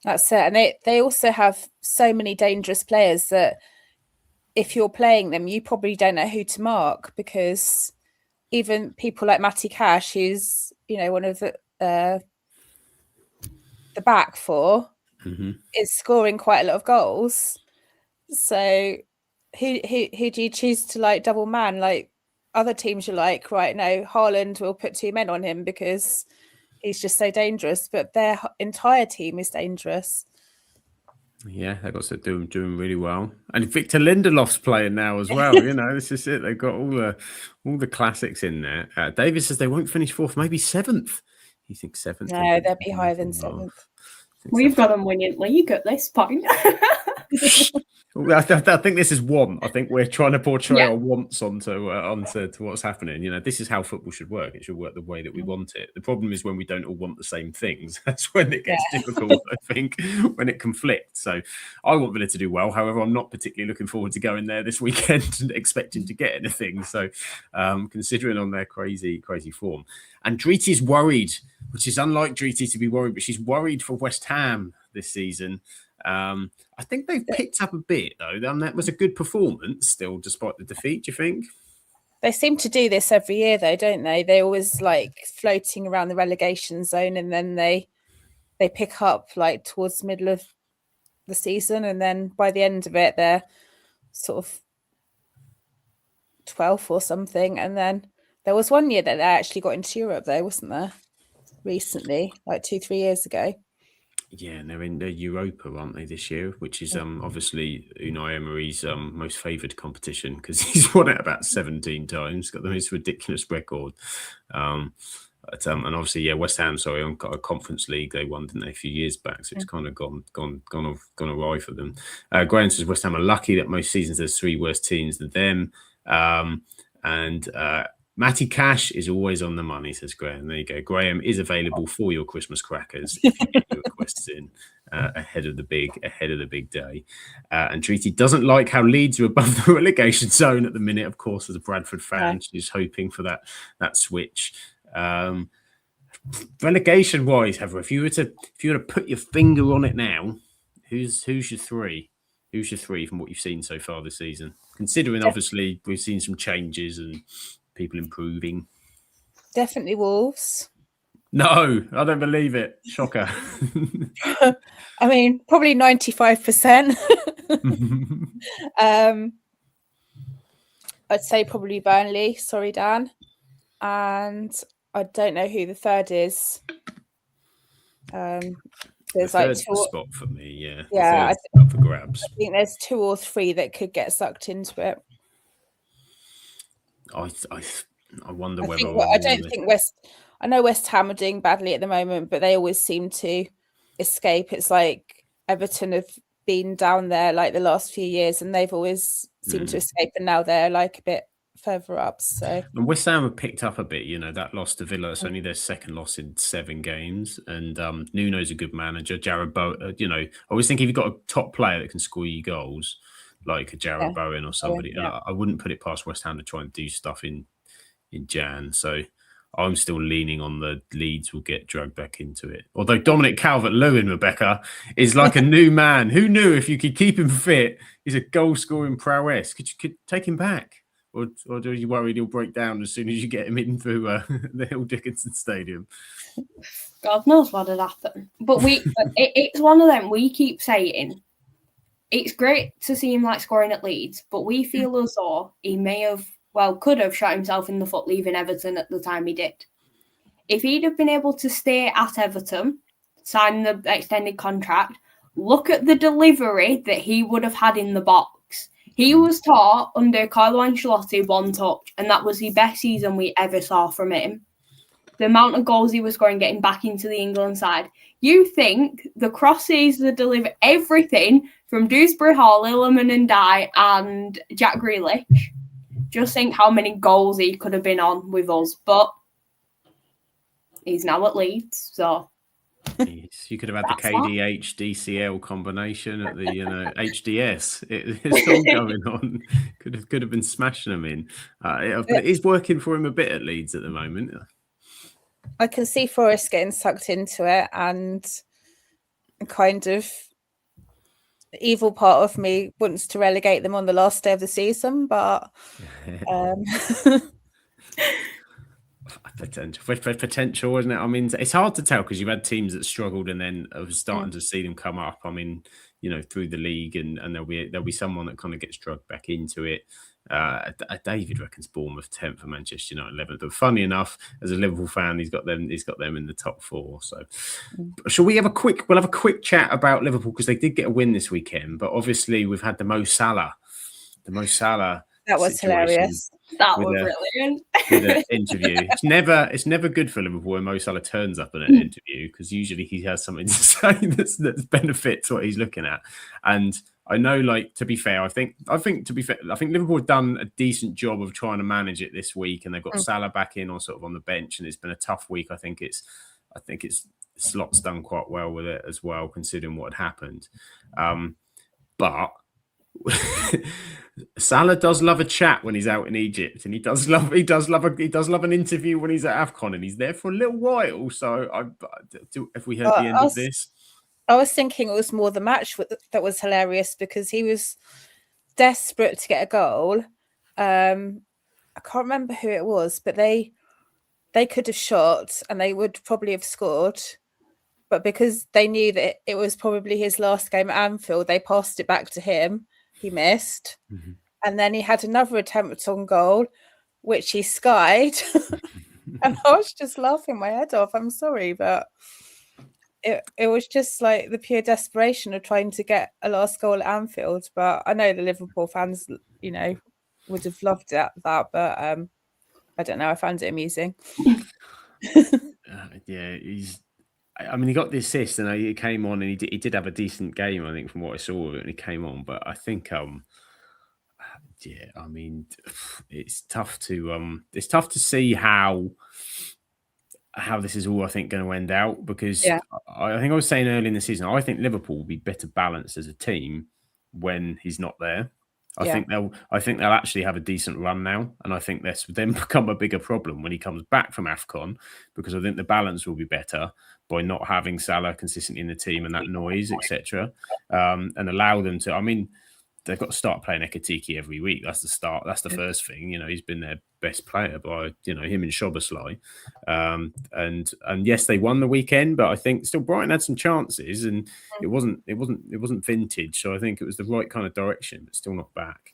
That's it. And they also have so many dangerous players that if you're playing them, you probably don't know who to mark, because even people like Matty Cash, who's, one of the back four, is scoring quite a lot of goals. So who do you choose to double man? Like other teams, you're like, right, no, Haaland will put 2 men on him because he's just so dangerous, but their entire team is dangerous. Yeah, they got to doing really well, and Victor Lindelof's playing now as well. This is it. They've got all the classics in there. David says they won't finish 4th, maybe 7th. You think 7th? No, they'll be higher than 7th. We've got them winning league at this point. I think this is want. I think we're trying to portray our wants onto what's happening. This is how football should work. It should work the way that we want it. The problem is when we don't all want the same things. That's when it gets difficult, I think, when it conflicts. So I want Villa to do well. However, I'm not particularly looking forward to going there this weekend and expecting to get anything. So considering on their crazy form. And Driti's worried, which is unlike Driti to be worried, but she's worried for West Ham this season. I think they've picked up a bit, though. That was a good performance still, despite the defeat, do you think? They seem to do this every year, though, don't they? They always floating around the relegation zone, and then they pick up towards the middle of the season, and then by the end of it, they're sort of 12th or something. And then there was one year that they actually got into Europe, though, wasn't there? Recently, 2-3 years ago. Yeah, and they're in the Europa, aren't they, this year? Which is obviously Unai Emery's most favoured competition because he's won it about 17 times, got the most ridiculous record. And obviously, West Ham, on a Conference League they won, didn't they, a few years back? So it's kind of gone awry for them. Graham says West Ham are lucky that most seasons there's 3 worse teams than them. Matty Cash is always on the money, says Graham. There you go. Graham is available for your Christmas crackers if you get your requests in ahead of the big day. And Treaty doesn't like how Leeds are above the relegation zone at the minute. Of course, as a Bradford fan, she's hoping for that switch. Relegation wise, Heather, if you were to put your finger on it now, who's your 3? Who's your 3 from what you've seen so far this season? Considering obviously we've seen some changes and people improving. Definitely Wolves. No, I don't believe it. Shocker. I mean, probably 95%. I'd say probably Burnley. Sorry, Dan. And I don't know who the third is. There's the 2 spot for me, yeah. Yeah, up for grabs. I think there's 2 or 3 that could get sucked into it. I wonder whether I know West Ham are doing badly at the moment, but they always seem to escape. It's like Everton have been down there the last few years, and they've always seemed to escape, and now they're a bit further up. So and West Ham have picked up a bit. That loss to Villa, it's only their second loss in 7 games, and Nuno's a good manager. Jared Bowen, I always think if you've got a top player that can score you goals, like a Jared Bowen or somebody, I wouldn't put it past West Ham to try and do stuff in Jan. So I'm still leaning on the Leeds will get dragged back into it. Although Dominic Calvert-Lewin, Rebecca, is like a new man. Who knew if you could keep him fit, he's a goal-scoring prowess. Could take him back? Or are you worried he'll break down as soon as you get him in through the Hill Dickinson Stadium? God knows what would happen. But it's one of them we keep saying. It's great to see him like scoring at Leeds, but we feel as though he could have shot himself in the foot leaving Everton at the time he did. If he'd have been able to stay at Everton, sign the extended contract, look at the delivery that he would have had in the box. He was taught under Carlo Ancelotti one touch, and that was the best season we ever saw from him. The amount of goals he was scoring getting back into the England side. You think the crosses, the deliver, everything from Dewsbury Hall, Illerman and Dye and Jack Grealish. Just think how many goals he could have been on with us. But he's now at Leeds, so... You could have had the KDH DCL combination at the HDS. It's still going on. Could have been smashing them in. But it is working for him a bit at Leeds at the moment. I can see Forest getting sucked into it, and kind of the evil part of me wants to relegate them on the last day of the season, but potential, isn't it? I mean, it's hard to tell because you've had teams that struggled and then are starting to see them come up. I mean, through the league, and there'll be someone that kind of gets dragged back into it. David reckons Bournemouth 10th for Manchester United 11th. But funny enough, as a Liverpool fan, he's got them in the top 4. So, shall we have a quick chat about Liverpool, because they did get a win this weekend, but obviously we've had the Mo Salah. That was hilarious. That was brilliant. With an interview. It's never good for Liverpool when Mo Salah turns up in an interview, because usually he has something to say that benefits what he's looking at. And I know, to be fair, I think Liverpool have done a decent job of trying to manage it this week, and they've got Salah back in on the bench, and it's been a tough week. I think Slot's done quite well with it as well, considering what had happened. But Salah does love a chat when he's out in Egypt, and he does love an interview when he's at AFCON, and he's there for a little while. So, have we heard the end of this? I was thinking it was more the match that was hilarious, because he was desperate to get a goal. I can't remember who it was, but they could have shot and they would probably have scored. But because they knew that it was probably his last game at Anfield, they passed it back to him. He missed. Mm-hmm. And then he had another attempt on goal, which he skied. And I was just laughing my head off. I'm sorry, but it was just like the pure desperation of trying to get a last goal at Anfield. But I know the Liverpool fans, would have loved that. But I don't know. I found it amusing. He got the assist, and he came on, and he did have a decent game, I think, from what I saw of it, and he came on. But I think, it's tough to see how this is all, I think, going to end out, because I think I was saying early in the season, I think Liverpool will be better balanced as a team when he's not there. I think they'll actually have a decent run now, and I think this will then become a bigger problem when he comes back from AFCON, because I think the balance will be better by not having Salah consistently in the team and that noise, etc., and allow them to. I mean, they've got to start playing Ekitike every week. That's the start. That's the first thing. He's been their best player by him and Szoboszlai. And yes, they won the weekend, but I think still Brighton had some chances, and it wasn't vintage. So I think it was the right kind of direction, but still not back.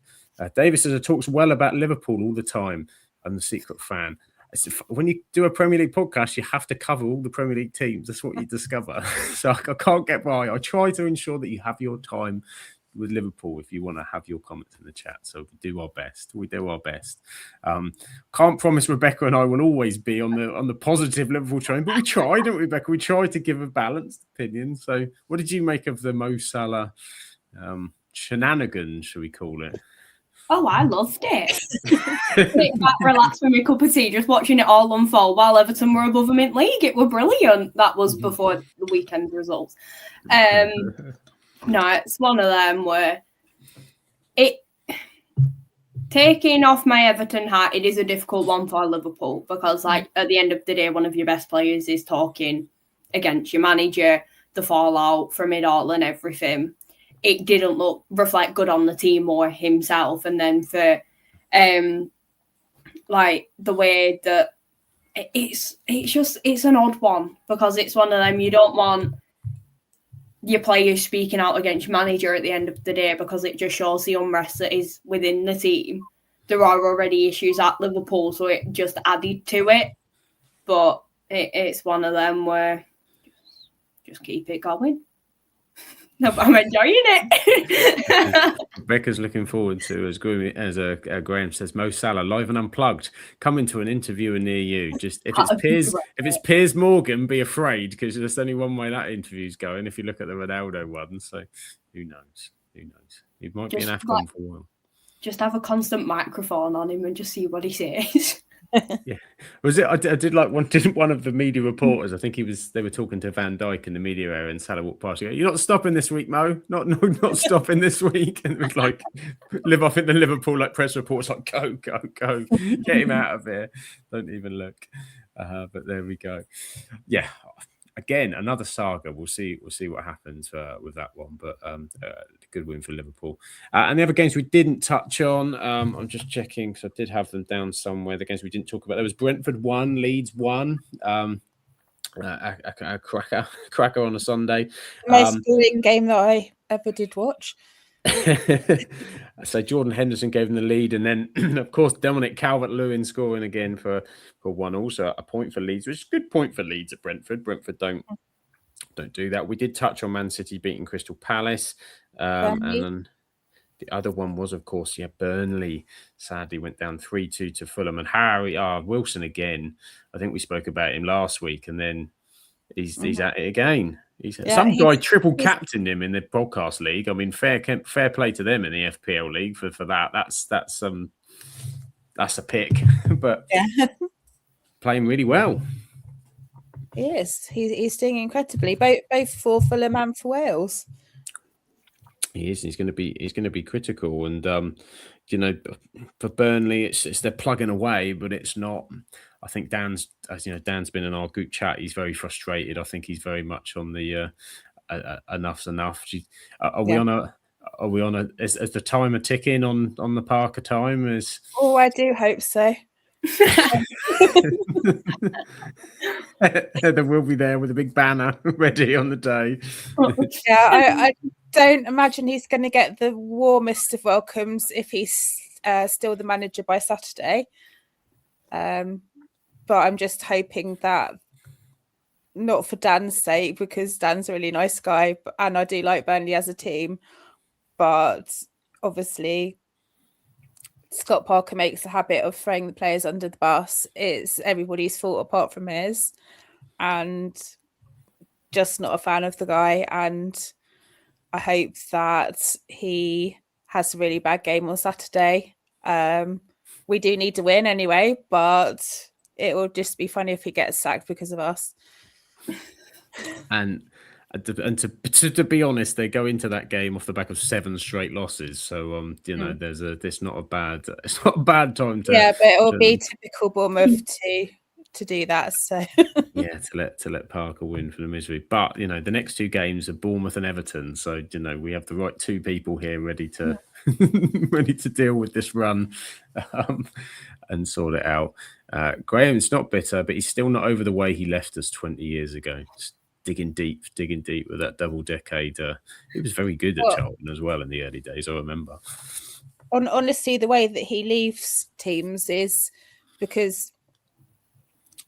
Davis says, "I talks well about Liverpool all the time. I'm the secret fan." When you do a Premier League podcast, you have to cover all the Premier League teams. That's what you discover. So I can't get by. I try to ensure that you have your time with Liverpool if you want to have your comments in the chat. So we do our best. Can't promise Rebecca and I will always be on the positive Liverpool train, but we try, don't we, Rebecca? We try to give a balanced opinion. So what did you make of the Mo Salah shenanigans, shall we call it? Oh, I loved it. Sit back, relax with my cup of tea, just watching it all unfold while Everton were above them in league. It were brilliant. That was before the weekend results. No, it's one of them where taking off my Everton hat, it is a difficult one for Liverpool because, like, at the end of the day, one of your best players is talking against your manager, the fallout from it all and everything. It didn't reflect good on the team or himself. And then for, like, the way that it's an odd one because it's one of them you don't want your players speaking out against your manager at the end of the day because it just shows the unrest that is within the team. There are already issues at Liverpool, so it just added to it. But it's one of them where just keep it going. I'm enjoying it. Becca's looking forward to, as Graham says, Mo Salah live and unplugged, coming to an interviewer near you. Just if it's Piers Morgan, be afraid because there's only one way that interview's going. If you look at the Ronaldo one, so who knows? He might be an AFCON for a while. Just have a constant microphone on him and just see what he says. Yeah, was it? I did like one of the media reporters. I think they were talking to Van Dijk in the media area, and Salah walked past. He goes, "You're not stopping this week, Mo. Not stopping this week." And it was like live off in the Liverpool like press reports, like go, get him out of here. Don't even look. But there we go. Yeah. Again, another saga. We'll see what happens with that one. But good win for Liverpool. And the other games we didn't touch on, I'm just checking because I did have them down somewhere. The games we didn't talk about. There was Brentford 1, Leeds 1. A cracker on a Sunday. Most boring game that I ever did watch. So Jordan Henderson gave them the lead, and then of course Dominic Calvert-Lewin scoring again for 1. Also a point for Leeds, which is a good point for Leeds at Brentford. Brentford don't do that. We did touch on Man City beating Crystal Palace, and then the other one was, of course, Burnley sadly went down 3-2 to Fulham, and Harry Wilson again. I think we spoke about him last week, and then he's at it again. Some guy triple captained him in the podcast league. I mean, fair play to them in the FPL league for that. That's a pick, but playing really well. He is. He's doing incredibly, both for Fulham and for Wales. He is. He's going to be critical, and for Burnley, it's they're plugging away, but it's not. I think Dan's been in our group chat. He's very frustrated. I think he's very much on the enough's enough. Are we on a? Is the timer ticking on the Parker time? Oh, I do hope so. Heather will be there with a big banner ready on the day. I don't imagine he's going to get the warmest of welcomes if he's still the manager by Saturday. But I'm just hoping that, not for Dan's sake, because Dan's a really nice guy, and I do like Burnley as a team, but obviously Scott Parker makes a habit of throwing the players under the bus. It's everybody's fault apart from his, and just not a fan of the guy. And I hope that he has a really bad game on Saturday. We do need to win anyway, but it will just be funny if he gets sacked because of us. And to be honest, they go into that game off the back of 7 straight losses. So it's not a bad time to. Yeah, but it'll be typical Bournemouth to do that. So to let Parker win for the misery. But the next 2 games are Bournemouth and Everton. So we have the right 2 people here ready to ready to deal with this run and sort it out. Graham's not bitter, but he's still not over the way he left us 20 years ago. Just digging deep with that double decade. He was very good at Charlton as well in the early days, I remember. Honestly, the way that he leaves teams is because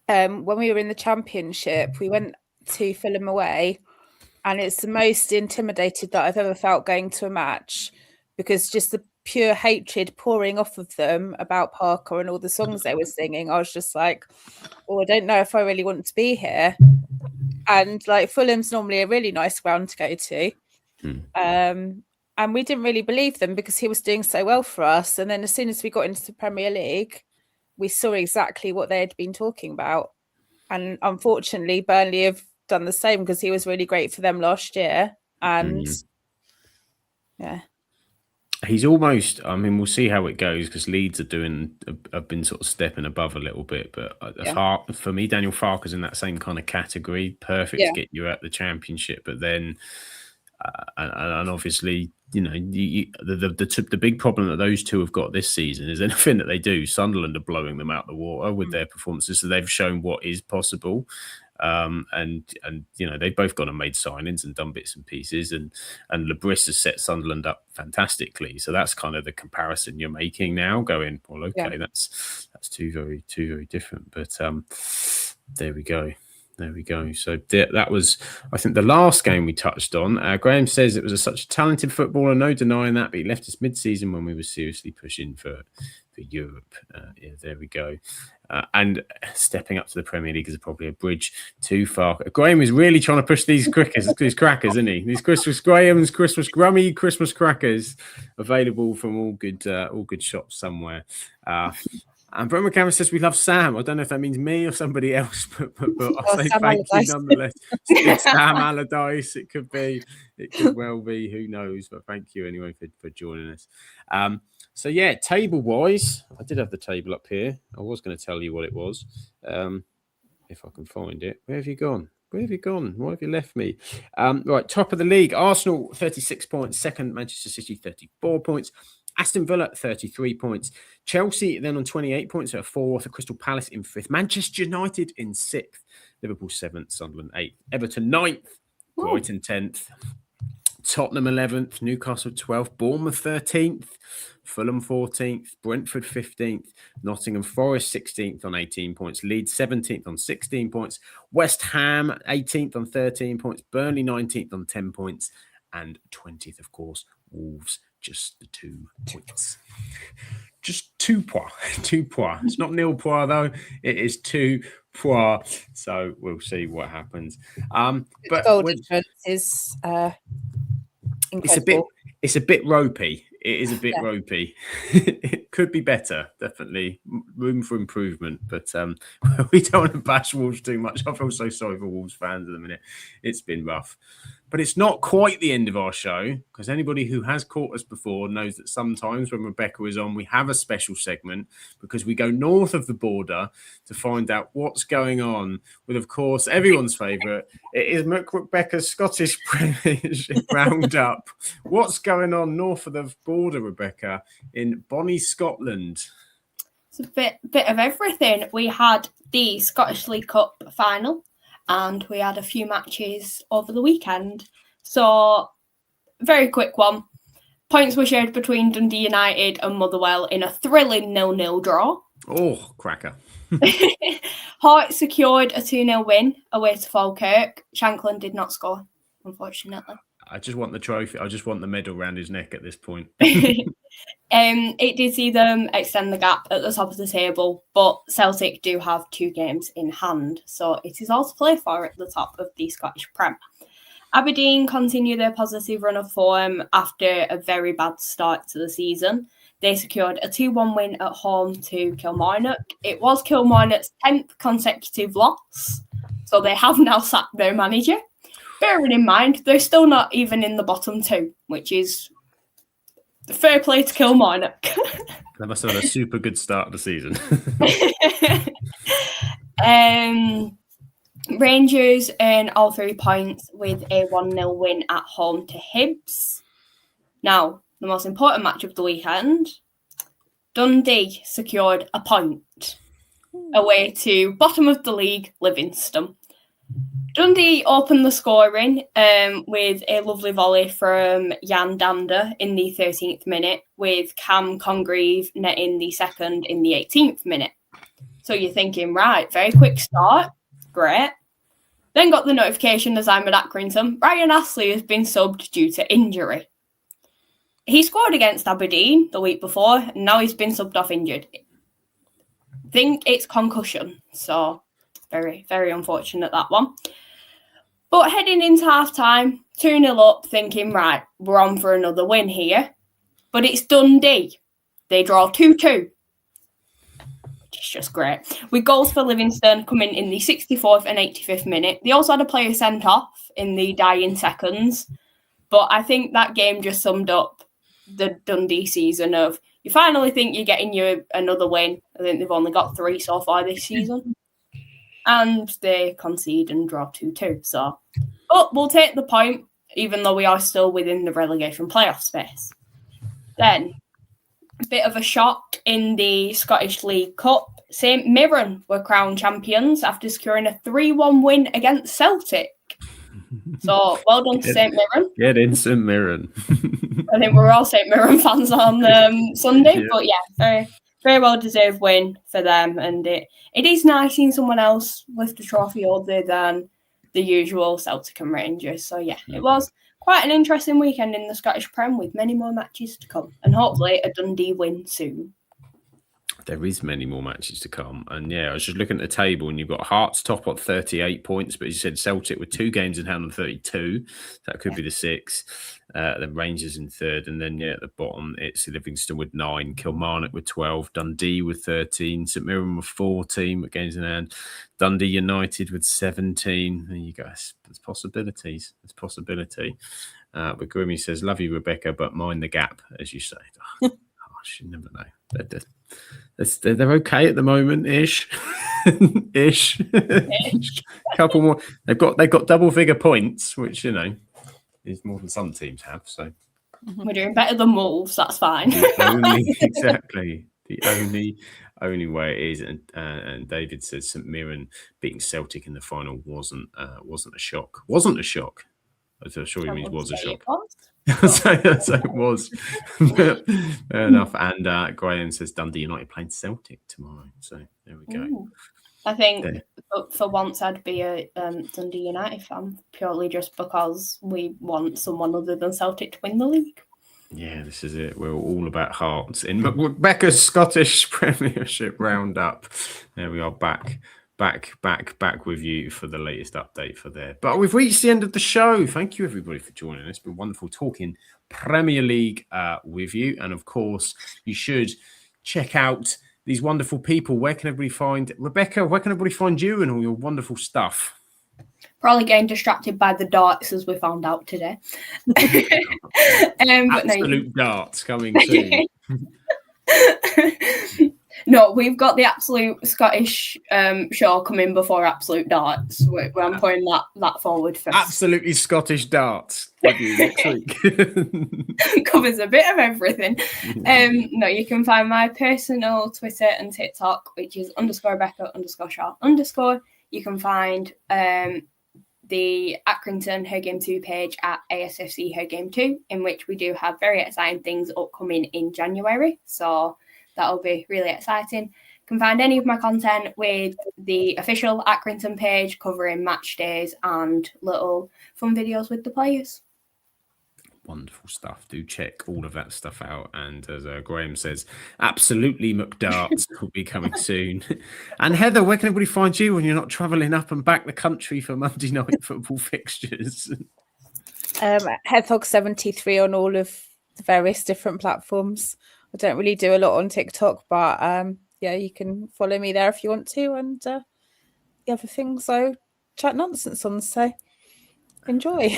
when we were in the Championship, we went to Fulham away, and it's the most intimidated that I've ever felt going to a match, because just the pure hatred pouring off of them about Parker and all the songs they were singing. I was just like, I don't know if I really want to be here. And like, Fulham's normally a really nice ground to go to. And we didn't really believe them because he was doing so well for us. And then as soon as we got into the Premier League, we saw exactly what they had been talking about. And unfortunately, Burnley have done the same because he was really great for them last year. And he's almost. I mean, we'll see how it goes because Leeds have been sort of stepping above a little bit. But for me, Daniel Farke's in that same kind of category. Perfect to get you at the Championship, but then and obviously, you know, the big problem that those two have got this season is anything that they do, Sunderland are blowing them out the water with their performances. So they've shown what is possible. And you know, they've both gone and made signings and done bits and pieces, and Lebris has set Sunderland up fantastically. So that's kind of the comparison you're making now, going, well, okay, that's two very different. But there we go. So that was, I think, the last game we touched on. Graham says it was such a talented footballer, no denying that, but he left us mid-season when we were seriously pushing for Europe. There we go. And stepping up to the Premier League is probably a bridge too far. Graham is really trying to push these crackers, isn't he? These Christmas Grummy Christmas crackers, available from all good shops somewhere. And Brent McCammon says we love Sam. I don't know if that means me or somebody else, but I'll say thank you nonetheless. Sam Allardyce, it could well be, who knows? But thank you anyway for joining us. So yeah, table-wise, I did have the table up here. I was going to tell you what it was, if I can find it. Where have you gone? Why have you left me? Right, top of the league, Arsenal 36 points. Second, Manchester City 34 points. Aston Villa 33 points. Chelsea then on 28 points at fourth. Crystal Palace in fifth. Manchester United in sixth. Liverpool seventh. Sunderland eighth. Everton ninth. Brighton 10th. Tottenham 11th. Newcastle 12th. Bournemouth 13th. Fulham 14th. Brentford 15th. Nottingham Forest 16th on 18 points. Leeds 17th on 16 points. West Ham 18th on 13 points. Burnley 19th on 10 points. And 20th, of course, Wolves. Just the 2 points. Just 2 points. 2 points. It's not nil points, though. It is 2 points. So we'll see what happens. But goal difference is incredible. It's a bit ropey. It is a bit ropey. It could be better, definitely. Room for improvement. But we don't want to bash Wolves too much. I feel so sorry for Wolves fans at the minute. It's been rough. But it's not quite the end of our show, because anybody who has caught us before knows that sometimes when Rebecca is on, we have a special segment because we go north of the border to find out what's going on with, of course, everyone's favourite. It is Rebecca's Scottish Premiership Roundup. What's going on north of the border, Rebecca, in Bonnie, Scotland? It's a bit of everything. We had the Scottish League Cup final. And we had a few matches over the weekend. So, very quick one. Points were shared between Dundee United and Motherwell in a thrilling 0-0 draw. Oh, cracker. Hart secured a 2-0 win away to Falkirk. Shanklin did not score, unfortunately. I just want the trophy. I just want the medal around his neck at this point. It did see them extend the gap at the top of the table, but Celtic do have 2 games in hand, so it is all to play for at the top of the Scottish Prem. Aberdeen continue their positive run of form after a very bad start to the season. They secured a 2-1 win at home to Kilmarnock. It was Kilmarnock's 10th consecutive loss, so they have now sacked their manager. Bearing in mind, they're still not even in the bottom 2, which is fair play to Kilmarnock. They must have had a super good start of the season. Rangers earn all 3 points with a 1-0 win at home to Hibs. Now, the most important match of the weekend, Dundee secured a point away to bottom of the league, Livingston. Dundee opened the scoring with a lovely volley from Jan Dander in the 13th minute, with Cam Congreve netting the second in the 18th minute. So you're thinking, right, very quick start, great. Then got the notification as I'm at Accrington, Ryan Astley has been subbed due to injury. He scored against Aberdeen the week before, and now he's been subbed off injured. I think it's concussion, so very, very unfortunate, that one. But heading into half-time, 2-0 up, thinking, right, we're on for another win here. But it's Dundee. They draw 2-2. It's just great. With goals for Livingston coming in the 64th and 85th minute. They also had a player sent off in the dying seconds. But I think that game just summed up the Dundee season of you finally think you're getting another win. I think they've only got 3 so far this season. And they concede and draw 2-2. So, but we'll take the point, even though we are still within the relegation playoff space. Then, a bit of a shock in the Scottish League Cup. St Mirren were crowned champions after securing a 3-1 win against Celtic. So, well done to St Mirren. Get in St Mirren. I think we're all St Mirren fans on Sunday. Yeah. But yeah, very, very well-deserved win for them. And it is nice seeing someone else lift a trophy other than the usual Celtic and Rangers. So yeah, it was quite an interesting weekend in the Scottish Prem with many more matches to come. And hopefully a Dundee win soon. There is many more matches to come. And yeah, I was just looking at the table and you've got Hearts top at 38 points, but as you said, Celtic with 2 games in hand on 32. That could be the 6th. Then Rangers in 3rd. And then, at the bottom, it's Livingston with 9, Kilmarnock with 12, Dundee with 13, St Mirren with 14 with games in hand, Dundee United with 17. There you go. There's possibilities. There's possibility. But Grimmy says, love you, Rebecca, but mind the gap, as you say. You never know. They're okay at the moment, ish. Couple more. They've got double figure points, which is more than some teams have. So we're doing better than Wolves. That's fine. Exactly. The only way it is, and David says St Mirren beating Celtic in the final wasn't a shock. Wasn't a shock. I'm sure he means was a shock. So it was. Fair enough. And Graham says Dundee United playing Celtic tomorrow. So there we go. Ooh. I think for once I'd be a Dundee United fan purely just because we want someone other than Celtic to win the league. Yeah, this is it. We're all about Hearts in Rebecca's Scottish Premiership Roundup. There we are, back with you for the latest update for there. But we've reached the end of the show. Thank you, everybody, for joining us. It's been wonderful talking Premier League with you. And, of course, you should check out these wonderful people. Where can everybody find Rebecca? Where can everybody find you and all your wonderful stuff? Probably getting distracted by the darts, as we found out today. Absolute darts coming soon. No, we've got the Absolute Scottish show coming before Absolute Darts. Where I'm putting that forward first. Absolutely Scottish darts. Next week. Covers a bit of everything. No, you can find my personal Twitter and TikTok, which is _Rebecca_Shaw_. You can find the Accrington Her Game 2 page at ASFC Her Game 2, in which we do have very exciting things upcoming in January. So that'll be really exciting. You can find any of my content with the official Accrington page covering match days and little fun videos with the players. Wonderful stuff. Do check all of that stuff out. And as Graham says, absolutely McDarts will be coming soon. And Heather, where can everybody find you when you're not travelling up and back the country for Monday night football fixtures? Headhog73 on all of the various different platforms. I don't really do a lot on TikTok, but you can follow me there if you want to. And the other things I chat nonsense on, so enjoy.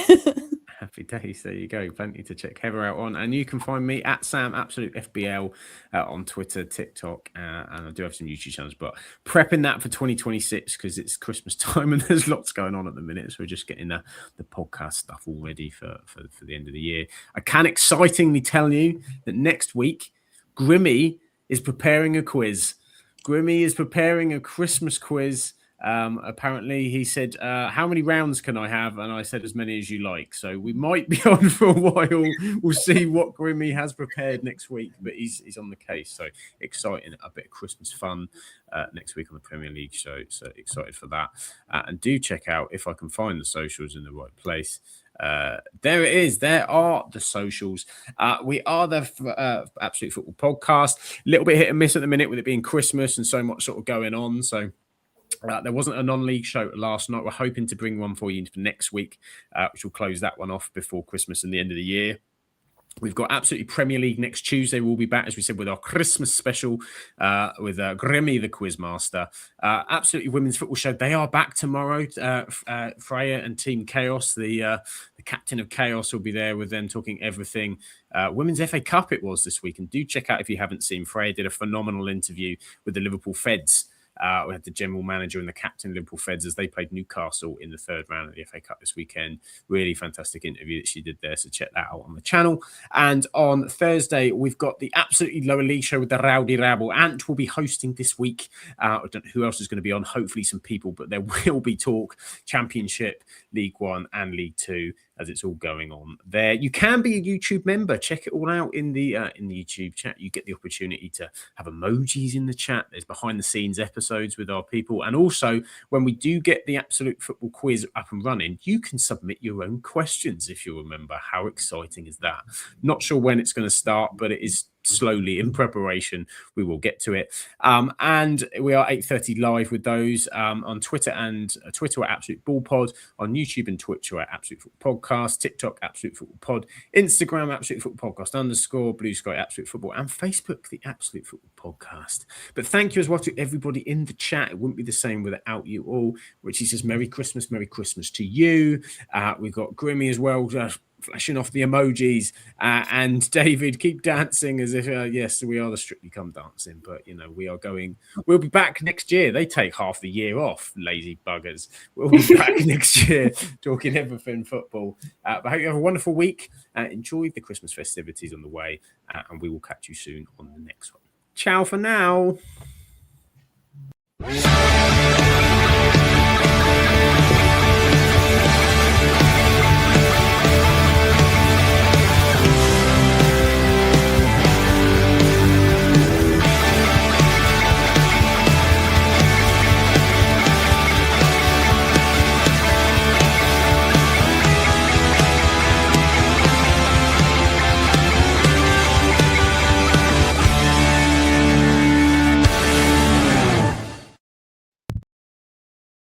Happy days. There you go. Plenty to check Heather out on. And you can find me at Sam Absolute FBL on Twitter, TikTok, and I do have some YouTube channels, but prepping that for 2026 because it's Christmas time and there's lots going on at the minute. So we're just getting the podcast stuff all ready for the end of the year. I can excitingly tell you that next week, Grimmy is preparing a quiz. Grimmy is preparing a Christmas quiz. Apparently he said, how many rounds can I have? And I said, as many as you like. So we might be on for a while. We'll see what Grimmy has prepared next week, but he's on the case. So exciting, a bit of Christmas fun next week on the Premier League show. So excited for that. And do check out, if I can find the socials in the right place. There it is. There are the socials. We are the Absolute Football Podcast. A little bit hit and miss at the minute with it being Christmas and so much sort of going on. So there wasn't a non-league show last night. We're hoping to bring one for you for next week, which will close that one off before Christmas and the end of the year. We've got Absolutely Premier League next Tuesday. We'll be back, as we said, with our Christmas special with Grimmy, the Quizmaster. Absolutely Women's Football Show. They are back tomorrow. Freya and Team Chaos, the captain of Chaos, will be there with them talking everything Women's FA Cup it was this week. And do check out if you haven't seen. Freya did a phenomenal interview with the Liverpool Feds. We had the general manager and the captain of Liverpool Feds as they played Newcastle in the third round of the FA Cup this weekend. Really fantastic interview that she did there. So check that out on the channel. And on Thursday, we've got the absolutely lower league show with the Rowdy Rabble. Ant will be hosting this week. I don't know who else is going to be on. Hopefully some people, but there will be talk Championship, League One and League Two as it's all going on there. You can be a YouTube member. Check it all out in the YouTube chat. You get the opportunity to have emojis in the chat. There's behind the scenes episodes with our people. And also when we do get the Absolute Football quiz up and running, you can submit your own questions if you remember. How exciting is that? Not sure when it's going to start, but it is slowly in preparation. We will get to it. And we are 8:30 live with those on Twitter and Twitter at Absolute Ball Pod, on YouTube and Twitch at Absolute Football Podcast, TikTok Absolute Football Pod, Instagram Absolute Football Podcast _ Blue Sky Absolute Football, and Facebook the Absolute Football Podcast. But thank you as well to everybody in the chat. It wouldn't be the same without you all. Richie says Merry Christmas to you. We've got Grimmy as well, flashing off the emojis, and David, keep dancing as if yes, we are the Strictly Come Dancing, but you know we'll be back next year. They take half the year off, lazy buggers. We'll be back next year talking everything football. But I hope you have a wonderful week. Enjoy the Christmas festivities on the way, and we will catch you soon on the next one. Ciao for now.